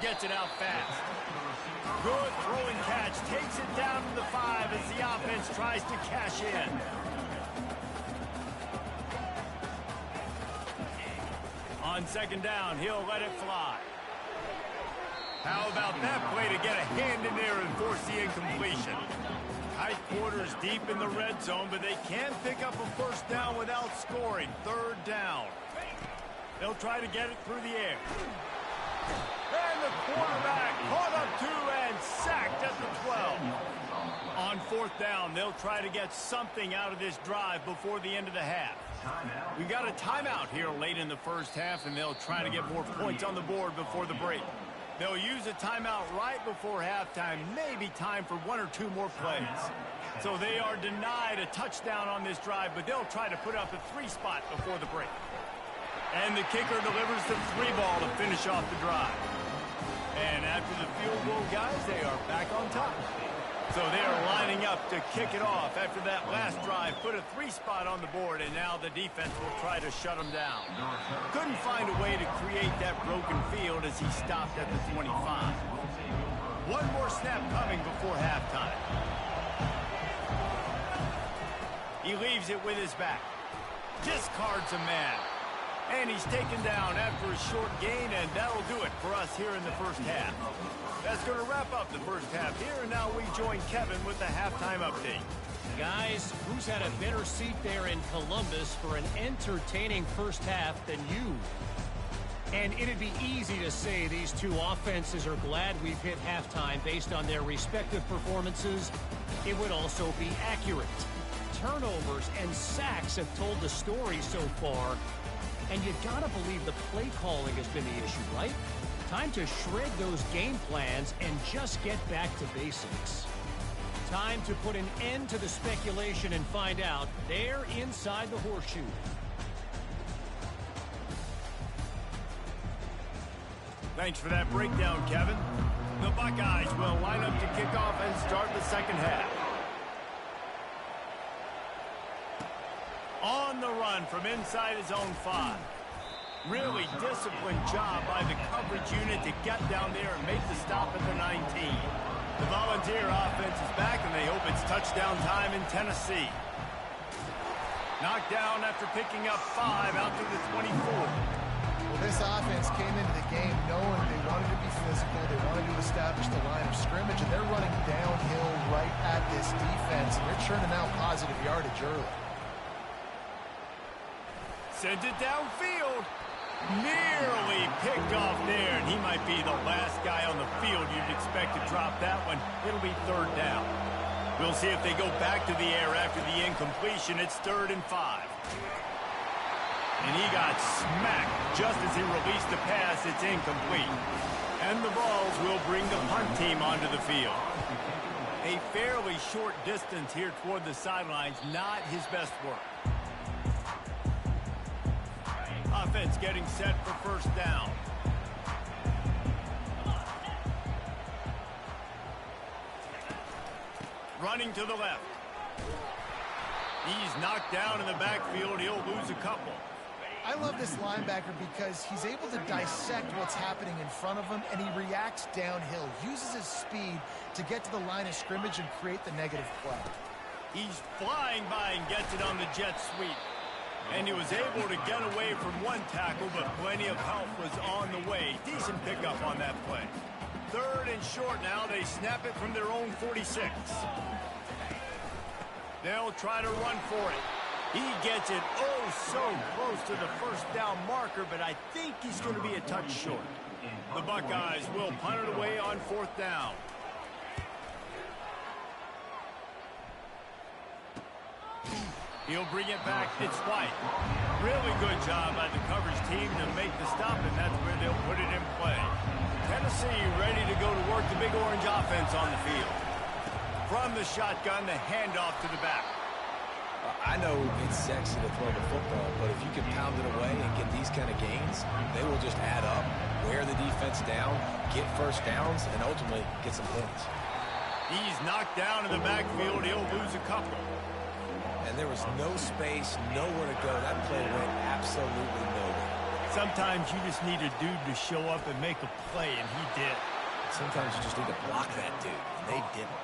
Gets it out fast. Good throwing catch. Takes it down to the 5 as the offense tries to cash in. On 2nd down, he'll let it fly. How about that play to get a hand in there and force the incompletion? Tight quarters deep in the red zone, but they can pick up a 1st down without scoring. 3rd down. They'll try to get it through the air. And the quarterback caught up 2 and sacked at the 12. On 4th down, they'll try to get something out of this drive before the end of the half. We got a timeout here late in the 1st half, and they'll try to get more points on the board before the break. They'll use a timeout right before halftime, maybe time for 1 or 2 more plays. So they are denied a touchdown on this drive, but they'll try to put up a 3 spot before the break. And the kicker delivers the 3 ball to finish off the drive. And after the field goal, guys, they are back on top. So they are lining up to kick it off after that last drive. Put a 3 spot on the board, and now the defense will try to shut them down. Couldn't find a way to create that broken field as he stopped at the 25. 1 more snap coming before halftime. He leaves it with his back. Discards a man. And he's taken down after a short gain, and that'll do it for us here in the 1st half. That's going to wrap up the 1st half here, and now we join Kevin with the halftime update. Guys, who's had a better seat there in Columbus for an entertaining 1st half than you? And it'd be easy to say these 2 offenses are glad we've hit halftime based on their respective performances. It would also be accurate. Turnovers and sacks have told the story so far. And you gotta believe the play calling has been the issue, right? Time to shred those game plans and just get back to basics. Time to put an end to the speculation and find out they're inside the horseshoe. Thanks for that breakdown, Kevin. The Buckeyes will line up to kick off and start the 2nd half. On the run from inside his own 5. Really disciplined job by the coverage unit to get down there and make the stop at the 19. The Volunteer offense is back, and they hope it's touchdown time in Tennessee. Knocked down after picking up 5 out to the 24. Well, this offense came into the game knowing they wanted to be physical, they wanted to establish the line of scrimmage, and they're running downhill right at this defense, and they're churning out positive yardage early. Sends it downfield. Nearly picked off there, and he might be the last guy on the field you'd expect to drop that one. It'll be 3rd down. We'll see if they go back to the air after the incompletion. It's 3rd and 5. And he got smacked just as he released the pass. It's incomplete. And the Vols will bring the punt team onto the field. A fairly short distance here toward the sidelines, not his best work. Offense getting set for 1st down. Running to the left. He's knocked down in the backfield. He'll lose a couple. I love this linebacker because he's able to dissect what's happening in front of him, and he reacts downhill, uses his speed to get to the line of scrimmage and create the negative play. He's flying by and gets it on the jet sweep. And he was able to get away from one tackle, but plenty of help was on the way. Decent pickup on that play. 3rd and short now. They snap it from their own 46. They'll try to run for it. He gets it so close to the 1st down marker, but I think he's going to be a touch short. The Buckeyes will punt it away on 4th down. He'll bring it back. It's White. Really good job by the coverage team to make the stop, and that's where they'll put it in play. Tennessee ready to go to work the Big Orange offense on the field. From the shotgun, the handoff to the back. I know it's sexy to throw the football, but if you can pound it away and get these kind of gains, they will just add up, wear the defense down, get 1st downs, and ultimately get some points. He's knocked down in the backfield. He'll lose a couple. And there was no space, nowhere to go. That play went absolutely nowhere. Sometimes you just need a dude to show up and make a play, and he did. Sometimes you just need to block that dude, and they didn't.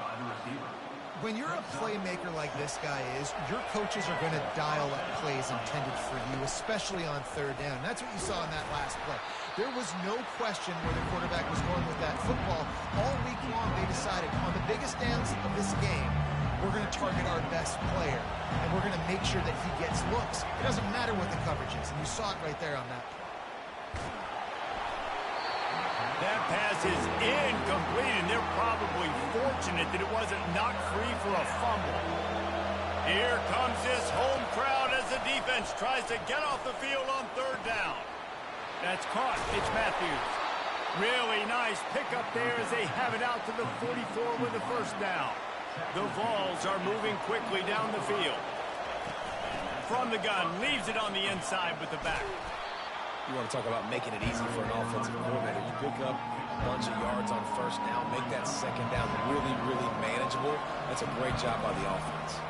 When you're a playmaker like this guy is, your coaches are going to dial up plays intended for you, especially on 3rd down. That's what you saw in that last play. There was no question where the quarterback was going with that football. All week long, they decided on the biggest downs of this game, we're going to target our best player, and we're going to make sure that he gets looks. It doesn't matter what the coverage is, and you saw it right there on that play. That pass is incomplete, and they're probably fortunate that it wasn't knocked free for a fumble. Here comes this home crowd as the defense tries to get off the field on 3rd down. That's caught. It's Matthews. Really nice pickup there as they have it out to the 44 with the 1st down. The Vols are moving quickly down the field. From the gun, leaves it on the inside with the back. You want to talk about making it easy for an offensive coordinator. You pick up a bunch of yards on 1st down, make that 2nd down really, really manageable. That's a great job by the offense.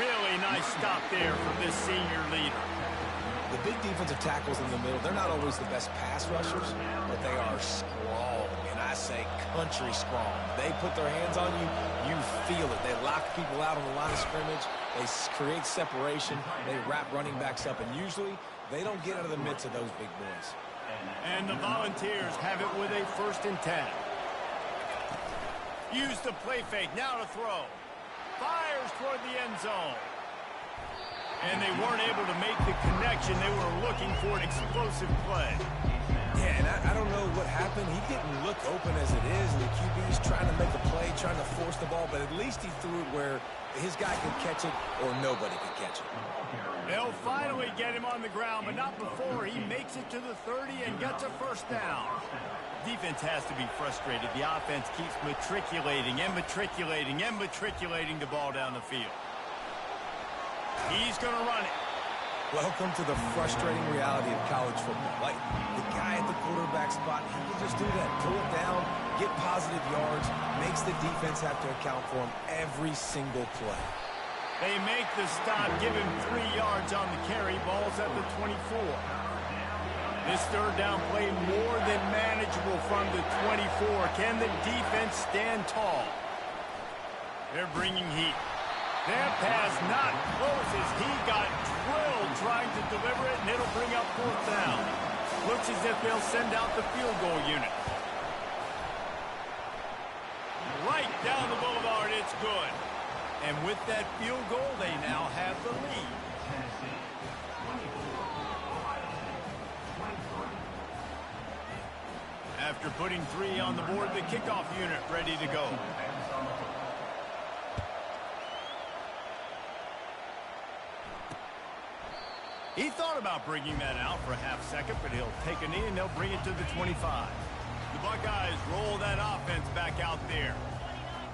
Really nice stop there from this senior leader. The big defensive tackles in the middle, they're not always the best pass rushers, but they are strong, and I say country strong. They put their hands on you, you feel it. They lock people out on the line of scrimmage. They create separation. They wrap running backs up, and usually they don't get out of the midst of those big boys. And the Volunteers have it with a 1st and 10. Use the play fake, now to throw. Fires toward the end zone. And they weren't able to make the connection. They were looking for an explosive play. Yeah, and I don't know what happened. He didn't look open as it is, and the QB's trying to make a play, trying to force the ball, but at least he threw it where his guy could catch it or nobody could catch it. They'll finally get him on the ground, but not before he makes it to the 30 and gets a 1st down. Defense has to be frustrated. The offense keeps matriculating and matriculating and matriculating the ball down the field. He's going to run it. Welcome to the frustrating reality of college football. Like, the guy at the quarterback spot, he can just do that. Pull it down, get positive yards, makes the defense have to account for him every single play. They make the stop, give him 3 yards on the carry. Ball's at the 24. This 3rd down play more than manageable from the 24. Can the defense stand tall? They're bringing heat. That pass not close as he got drilled trying to deliver it, and it'll bring up 4th down. Looks as if they'll send out the field goal unit. Right down the boulevard, it's good. And with that field goal, they now have the lead. After putting 3 on the board, the kickoff unit ready to go. He thought about bringing that out for a half second, but he'll take a knee and they'll bring it to the 25. The Buckeyes roll that offense back out there.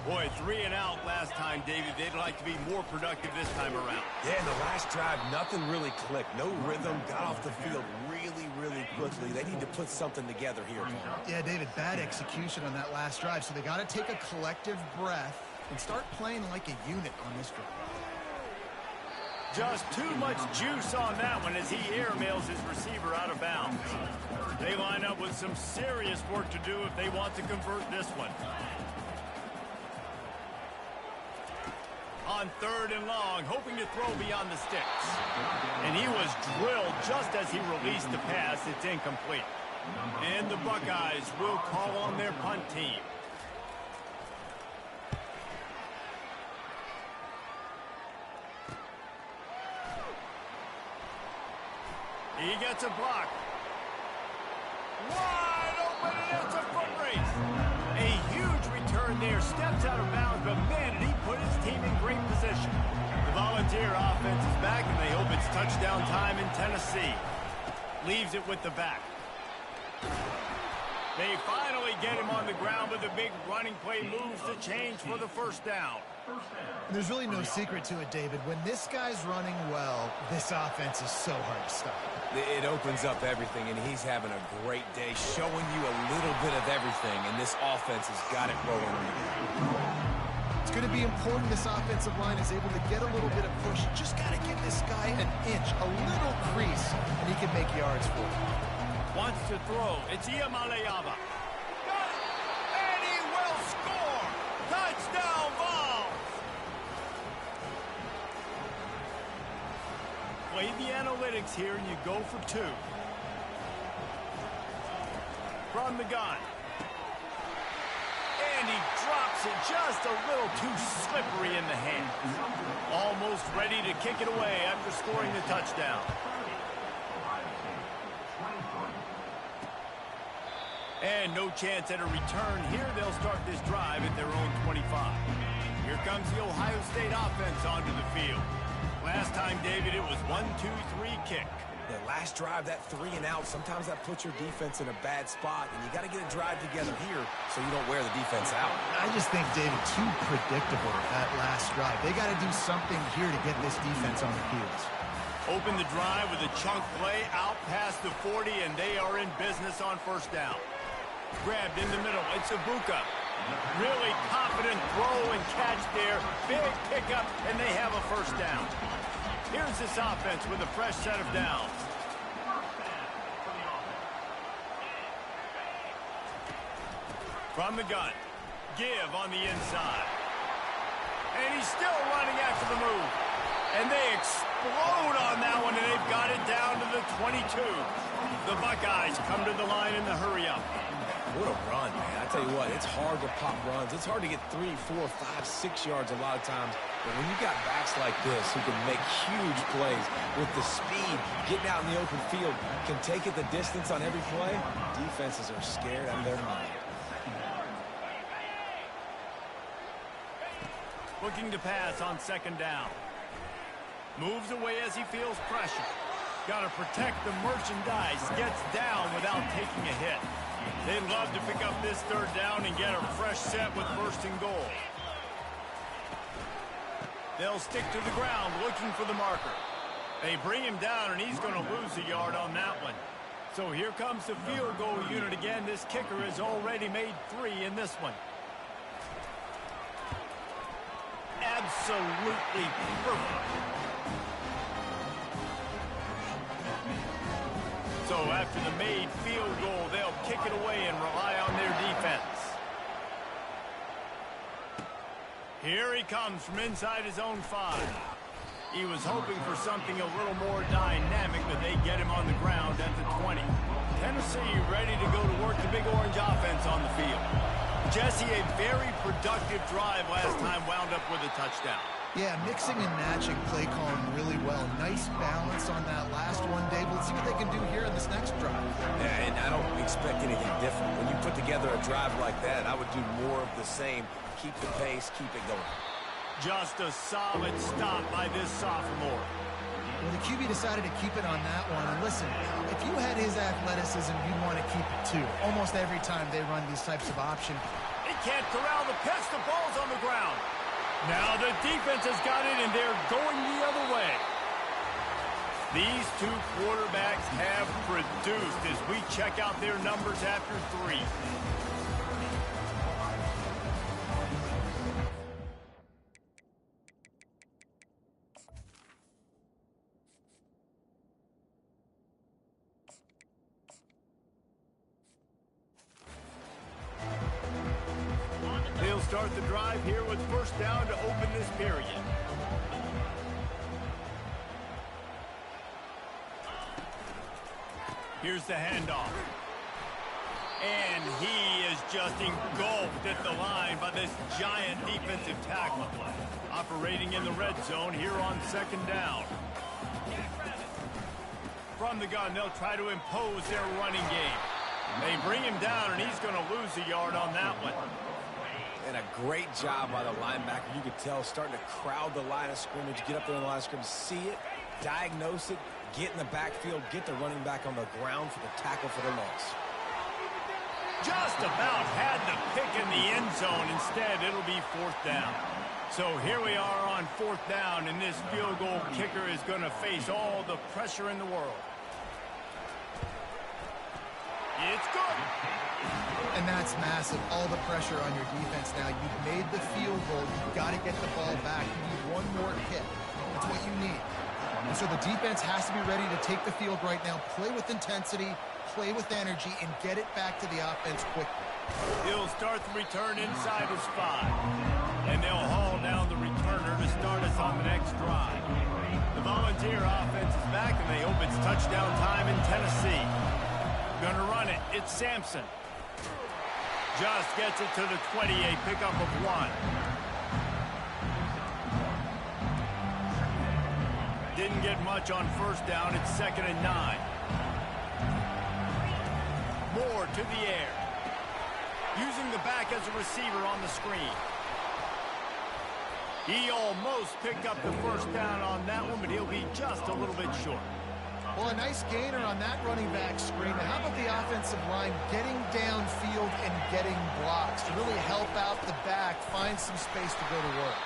Boy, 3 and out last time, David. They'd like to be more productive this time around. Yeah, in the last drive, nothing really clicked. No rhythm, got off the field really, really quickly. They need to put something together here, Paul. Yeah, David, bad execution on that last drive, so they got to take a collective breath and start playing like a unit on this drive. Just too much juice on that one as he airmails his receiver out of bounds. They line up with some serious work to do if they want to convert this one. On 3rd and long, hoping to throw beyond the sticks. And he was drilled just as he released the pass. It's incomplete. And the Buckeyes will call on their punt team. He gets a block. Wide open, and it's a foot race. A huge return there. Steps out of bounds, but man, did he put his team in great position. The Volunteer offense is back, and they hope it's touchdown time in Tennessee. Leaves it with the back. They finally get him on the ground, but the big running play moves the change for the first down. There's really no secret to it, David. When this guy's running well, this offense is so hard to stop. It opens up everything, and he's having a great day, showing you a little bit of everything, and this offense has got it rolling. It's going to be important this offensive line is able to get a little bit of push. Just got to give this guy an inch, a little crease, and he can make yards for it. Wants to throw. It's Iamaleava. And he will score. Touchdown, Vols. Play the analytics here, and you go for 2. From the gun. And he drops it just a little too slippery in the hands. Almost ready to kick it away after scoring the touchdown. And no chance at a return here. They'll start this drive at their own 25. Here comes the Ohio State offense onto the field. Last time, David, it was 1-2-3 kick. The last drive, that 3 and out, sometimes that puts your defense in a bad spot, and you got to get a drive together here so you don't wear the defense out. I just think, David, too predictable that last drive. They got to do something here to get this defense on their heels. Open the drive with a chunk play out past the 40, and they are in business on first down. Grabbed in the middle. It's Ibuka. Really confident throw and catch there. Big pickup, and they have a first down. Here's this offense with a fresh set of downs. From the gun. Give on the inside. And he's still running after the move. And they explode on that one, and they've got it down to the 22. The Buckeyes come to the line in the hurry-up. What a run, man. I tell you what, it's hard to pop runs. It's hard to get 3, 4, 5, 6 yards a lot of times. But when you got backs like this who can make huge plays with the speed, getting out in the open field, can take it the distance on every play, defenses are scared out of their mind. Looking to pass on second down. Moves away as he feels pressure. Got to protect the merchandise. Gets down without taking a hit. They'd love to pick up this third down and get a fresh set with first and goal. They'll stick to the ground looking for the marker. They bring him down, and he's going to lose a yard on that one. So here comes the field goal unit again. This kicker has already made 3 in this one. Absolutely perfect. So after the made field goal, they'll kick it away and rely on their defense. Here he comes from inside his own 5. He was hoping for something a little more dynamic, but they get him on the ground at the 20. Tennessee ready to go to work the Big Orange offense on the field. Jesse, a very productive drive last time, wound up with a touchdown. Yeah, mixing and matching play calling really well. Nice balance on that last one, Dave. Let's see what they can do here in this next drive. Yeah, and I don't expect anything different. When you put together a drive like that, I would do more of the same. Keep the pace, keep it going. Just a solid stop by this sophomore. Well, the QB decided to keep it on that one. And listen, if you had his athleticism, you'd want to keep it too. Almost every time they run these types of options. He can't corral the pitch. The ball's on the ground. Now the defense has got it, and they're going the other way. These two quarterbacks have produced as we check out their numbers after 3. They'll start the drive here with first down to open this period. Here's the handoff. And he is just engulfed at the line by this giant defensive tackle. Operating in the red zone here on second down. From the gun, they'll try to impose their running game. They bring him down, and he's going to lose a yard on that one. And a great job by the linebacker. You could tell starting to crowd the line of scrimmage, get up there in the line of scrimmage, see it, diagnose it, get in the backfield, get the running back on the ground for the tackle for the loss. Just about had the pick in the end zone. Instead, it'll be fourth down. So here we are on fourth down, and this field goal kicker is going to face all the pressure in the world. It's good. And that's massive. All the pressure on your defense now. You've made the field goal. You've got to get the ball back. You need one more kick. That's what you need. And so the defense has to be ready to take the field right now, play with intensity, play with energy, and get it back to the offense quickly. He'll start the return inside his 5. And they'll haul down the returner to start us on the next drive. The Volunteer offense is back, and they hope it's touchdown time in Tennessee. Gonna run it. It's Sampson. Just gets it to the 20, a pickup of 1. Didn't get much on first down. It's 2nd and 9. Moore to the air. Using the back as a receiver on the screen. He almost picked up the first down on that one, but he'll be just a little bit short. Well, a nice gainer on that running back screen. And how about the offensive line getting downfield and getting blocks to really help out the back, find some space to go to work?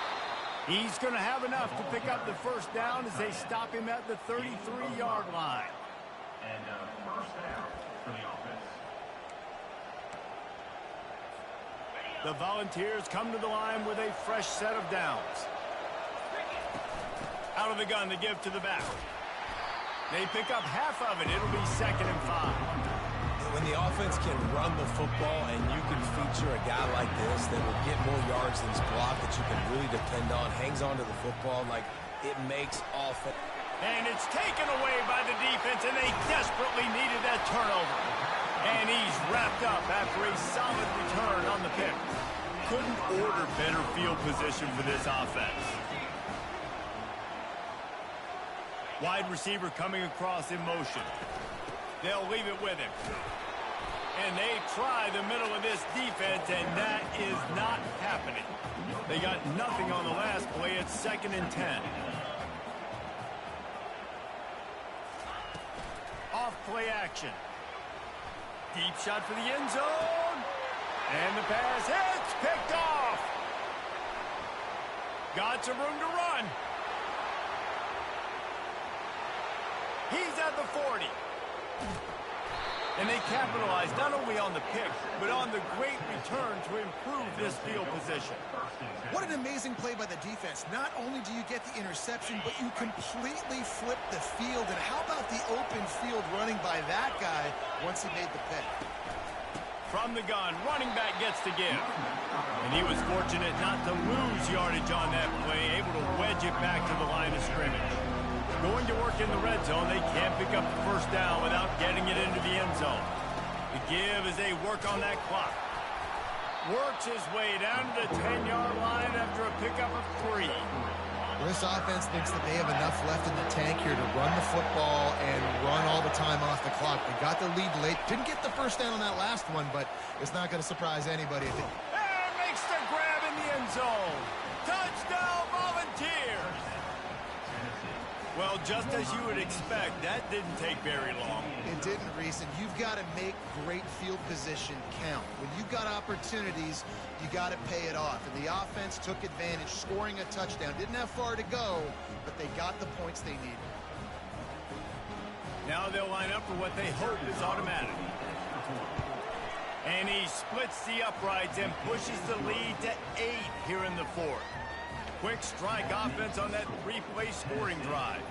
He's going to have enough to pick up the first down as they stop him at the 33-yard line. And first down for the offense. The Volunteers come to the line with a fresh set of downs. Out of the gun to give to the back. They pick up half of it. It'll be 2nd and 5. When the offense can run the football and you can feature a guy like this that will get more yards than his block that you can really depend on, hangs on to the football, like it makes offense. And it's taken away by the defense, and they desperately needed that turnover. And he's wrapped up after a solid return on the pick. Couldn't order better field position for this offense. Wide receiver coming across in motion. They'll leave it with him. And they try the middle of this defense, and that is not happening. They got nothing on the last play. It's 2nd and 10. Off play action. Deep shot for the end zone. And the pass hits. Picked off. Got some room to run. He's at the 40. And they capitalize not only on the pick, but on the great return to improve this field position. What an amazing play by the defense. Not only do you get the interception, but you completely flip the field. And how about the open field running by that guy once he made the pick? From the gun, running back gets to give. And he was fortunate not to lose yardage on that play, able to wedge it back to the line of scrimmage. Going to work in the red zone, they can't pick up the first down without getting it into the end zone. The give as they work on that clock. Works his way down to the 10-yard line after a pickup of 3. This offense thinks that they have enough left in the tank here to run the football and run all the time off the clock. clock. They got the lead late. Didn't get the first down on that last one, but it's not going to surprise anybody. And makes the grab in the end zone. Touchdown, Volunteers. Well, just as you would expect, that didn't take very long. It didn't, Reese, and you've got to make great field position count. When you've got opportunities, you got to pay it off. And the offense took advantage, scoring a touchdown. Didn't have far to go, but they got the points they needed. Now they'll line up for what they hope is automatic. And he splits the uprights and pushes the lead to 8 here in the fourth. Quick strike offense on that 3-play scoring drive.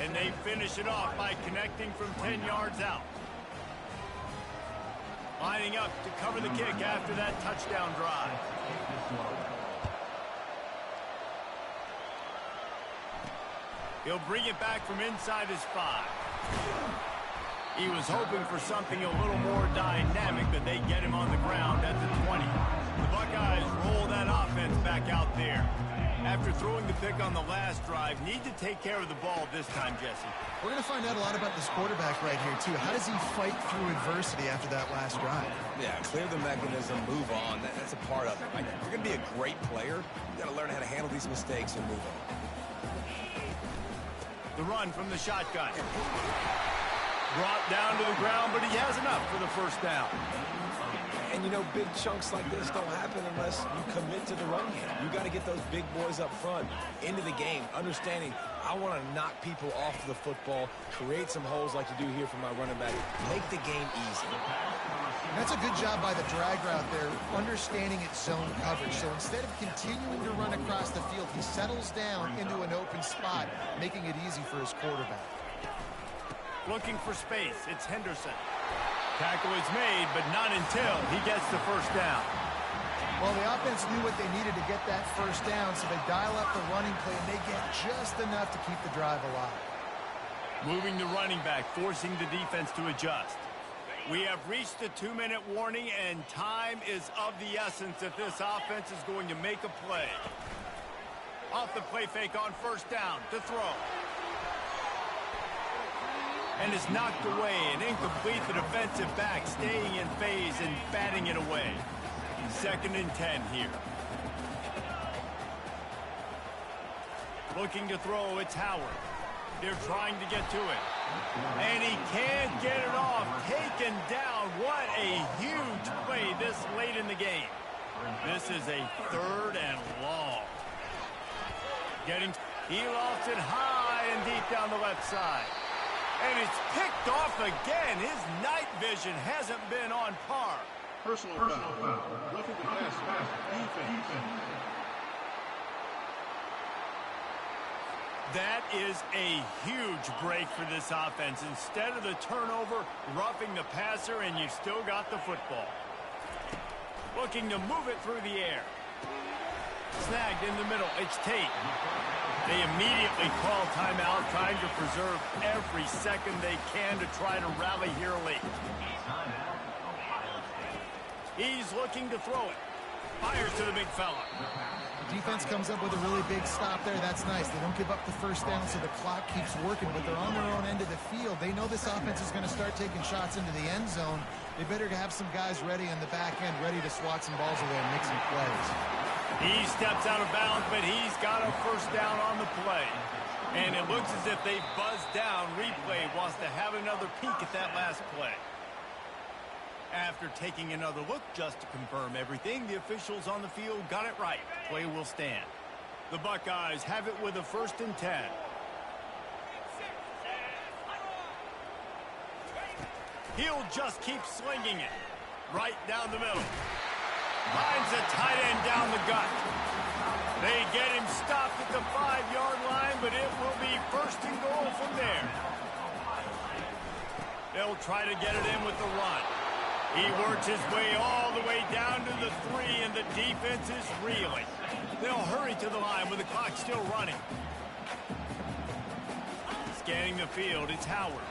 And they finish it off by connecting from 10 yards out. Lining up to cover the kick after that touchdown drive. He'll bring it back from inside his 5. He was hoping for something a little more dynamic, but they get him on the ground at the 20. The Buckeyes roll that offense back out there. After throwing the pick on the last drive, need to take care of the ball this time, Jesse. We're going to find out a lot about this quarterback right here, too. How does he fight through adversity after that last drive? Yeah, clear the mechanism, move on. That's a part of it. Like, if you're going to be a great player, you got to learn how to handle these mistakes and move on. The run from the shotgun. Brought down to the ground, but he has enough for the first down. And, you know, big chunks like this don't happen unless you commit to the run game. You got to get those big boys up front, into the game, understanding I want to knock people off the football, create some holes like you do here for my running back, make the game easy. That's a good job by the drag route there, understanding its zone coverage. So instead of continuing to run across the field, he settles down into an open spot, making it easy for his quarterback. Looking for space, it's Henderson. Tackle is made, but not until he gets the first down. Well, the offense knew what they needed to get that first down, so they dial up the running play, and they get just enough to keep the drive alive. Moving the running back, forcing the defense to adjust. We have reached the 2-minute warning, and time is of the essence if this offense is going to make a play. Off the play fake on first down to throw. And is knocked away and incomplete. The defensive back staying in phase and batting it away. 2nd and 10 here. Looking to throw, it's Howard. They're trying to get to it. And he can't get it off. Taken down. What a huge play this late in the game. This is a 3rd and long. He lost it high and deep down the left side. And it's picked off again. His night vision hasn't been on par. Personal foul. Roughing the pass. Defense. That is a huge break for this offense. Instead of the turnover, roughing the passer, and you've still got the football. Looking to move it through the air. Snagged in the middle. It's Tate. They immediately call timeout, trying to preserve every second they can to try to rally here late. He's looking to throw it. Fires to the big fella. Defense comes up with a really big stop there. That's nice. They don't give up the first down, so the clock keeps working, but they're on their own end of the field. They know this offense is going to start taking shots into the end zone. They better have some guys ready on the back end, ready to swat some balls away and make some plays. He steps out of bounds, but he's got a first down on the play. And it looks as if they buzzed down. Replay wants to have another peek at that last play. After taking another look just to confirm everything, the officials on the field got it right. Play will stand. The Buckeyes have it with a 1st and 10. He'll just keep slinging it. Right down the middle. Finds a tight end down the gut. They get him stopped at the 5-yard line, but it will be 1st and goal from there. They'll try to get it in with the run. He works his way all the way down to the 3, and the defense is reeling. They'll hurry to the line with the clock still running. Scanning the field, it's Howard.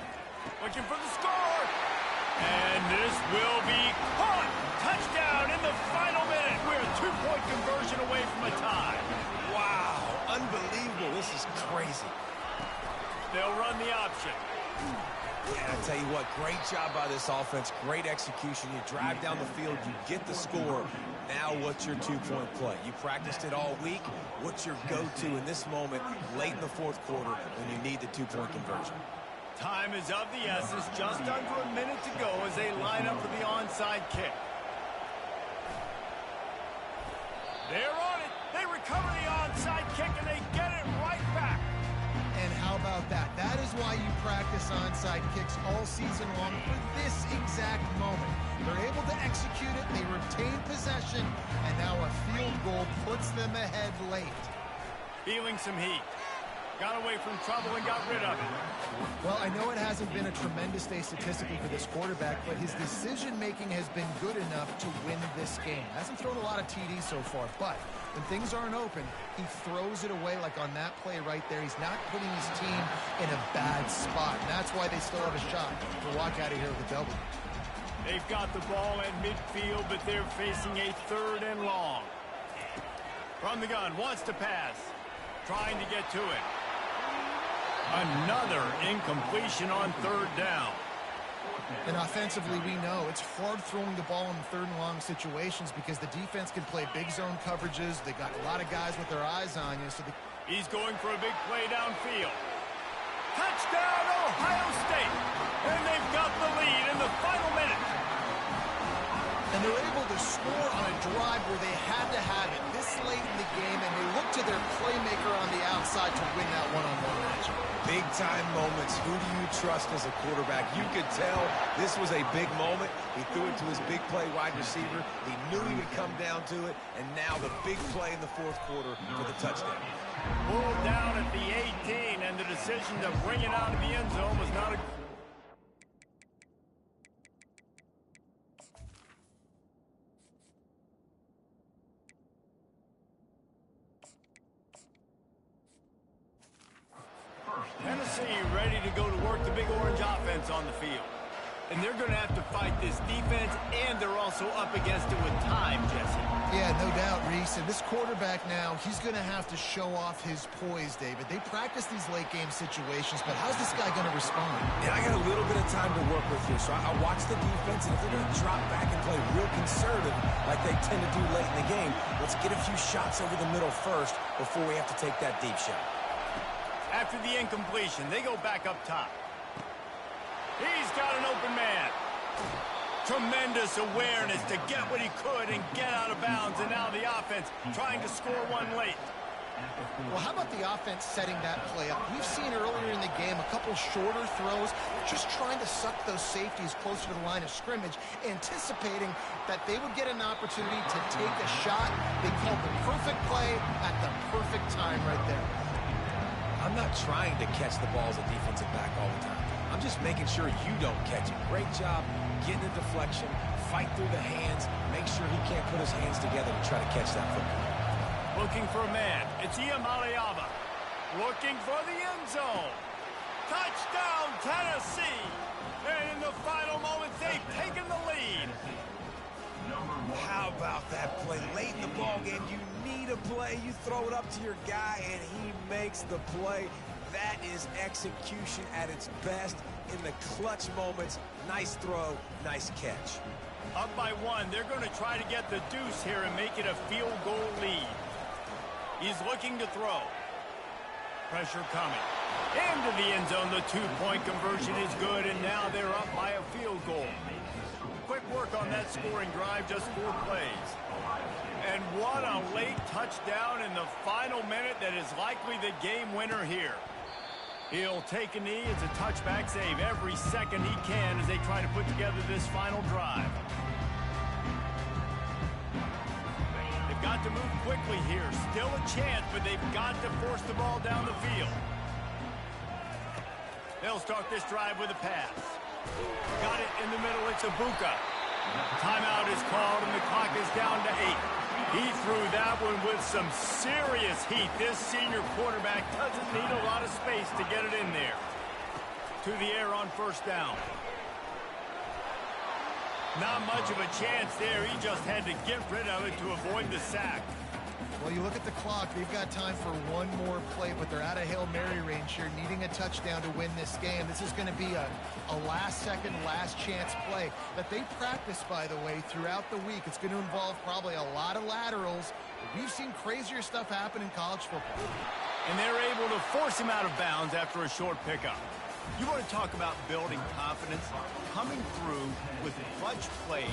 Looking for the score. And this will be caught. Touchdown in the final minute. We're a 2-point conversion away from a tie. Wow, unbelievable. This is crazy. They'll run the option. Yeah, I tell you what, great job by this offense, great execution. You drive down the field, you get the score. Now what's your two-point play? You practiced it all week. What's your go-to in this moment late in the fourth quarter when you need the two-point conversion? Time is of the essence. Just under a minute to go as they line up for the onside kick. They're on it. They recover the onside kick, and they get it right back. And how about that? That is why you practice onside kicks all season long for this exact moment. They're able to execute it, they retain possession, and now a field goal puts them ahead late. Feeling some heat. Got away from trouble and got rid of it. Well, I know it hasn't been a tremendous day statistically for this quarterback, but his decision-making has been good enough to win this game. Hasn't thrown a lot of TDs so far, but when things aren't open, he throws it away like on that play right there. He's not putting his team in a bad spot, and that's why they still have a shot to walk out of here with a W. They've got the ball at midfield, but they're facing a 3rd and long. From the gun, wants to pass. Trying to get to it. Another incompletion on 3rd down. And offensively, we know it's hard throwing the ball in 3rd and long situations because the defense can play big zone coverages. They got a lot of guys with their eyes on you. So he's going for a big play downfield. Touchdown, Ohio State! And they've got the lead in the final minute. And they're able to score on a drive where they had to have it this late in the game, and they look to their playmaker on the outside to win that one-on-one matchup. Big-time moments. Who do you trust as a quarterback? You could tell this was a big moment. He threw it to his big play wide receiver. He knew he would come down to it, and now the big play in the fourth quarter for the touchdown. Pulled down at the 18, and the decision to bring it out of the end zone was not a... Tennessee ready to go to work the Big Orange offense on the field. And they're going to have to fight this defense, and they're also up against it with time, Jesse. Yeah, no doubt, Reese. And this quarterback now, he's going to have to show off his poise, David. They practice these late-game situations, but how's this guy going to respond? And I got a little bit of time to work with here, so I watch the defense, and if they're going to drop back and play real conservative like they tend to do late in the game, let's get a few shots over the middle first before we have to take that deep shot. After the incompletion, they go back up top. He's got an open man. Tremendous awareness to get what he could and get out of bounds, and now the offense trying to score one late. Well, how about the offense setting that play up? We've seen earlier in the game a couple shorter throws, just trying to suck those safeties closer to the line of scrimmage, anticipating that they would get an opportunity to take a shot. They called the perfect play at the perfect time right there. I'm not trying to catch the ball as a defensive back all the time. I'm just making sure you don't catch it. Great job getting the deflection, fight through the hands, make sure he can't put his hands together to try to catch that football. Looking for a man. It's Iamaleava. Looking for the end zone. Touchdown, Tennessee! And in the final moments, they've taken the lead. How about that play? Late in the ball game, you need a play. You throw it up to your guy, and he makes the play. That is execution at its best in the clutch moments. Nice throw, nice catch. Up by 1, they're going to try to get the deuce here and make it a field goal lead. He's looking to throw. Pressure coming. Into the end zone, the 2-point conversion is good, and now they're up by a field goal. Quick work on that scoring drive, just 4 plays. And what a late touchdown in the final minute that is likely the game winner here. He'll take a knee. It's a touchback save every second he can as they try to put together this final drive. They've got to move quickly here. Still a chance, but they've got to force the ball down the field. They'll start this drive with a pass. Got it in the middle. It's Ibuka. Timeout is called, and the clock is down to 8. He threw that one with some serious heat. This senior quarterback doesn't need a lot of space to get it in there. To the air on first down. Not much of a chance there. He just had to get rid of it to avoid the sack. Well, you look at the clock, they've got time for one more play, but they're out of Hail Mary range here, needing a touchdown to win this game. This is going to be a last-second, last-chance play that they practice, by the way, throughout the week. It's going to involve probably a lot of laterals. We've seen crazier stuff happen in college football. And they're able to force him out of bounds after a short pickup. You want to talk about building confidence? Coming through with clutch plays,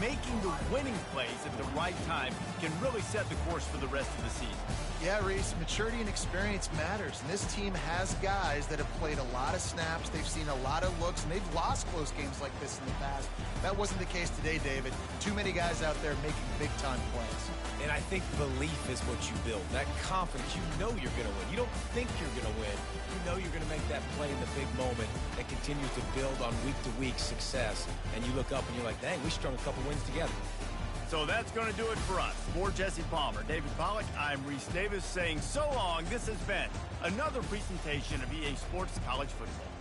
making the winning plays at the right time can really set the course for the rest of the season. Yeah, Reese, maturity and experience matters, and this team has guys that have played a lot of snaps, they've seen a lot of looks, and they've lost close games like this in the past. That wasn't the case today, David. Too many guys out there making big-time plays. And I think belief is what you build. That confidence, you know you're going to win. You don't think you're going to win. You know you're going to make that play in the big moment that continues to build on week-to-week success. And you look up and you're like, dang, we strung a couple wins together. So that's going to do it for us. For Jesse Palmer, David Pollack, I'm Reese Davis saying so long. This has been another presentation of EA Sports College Football.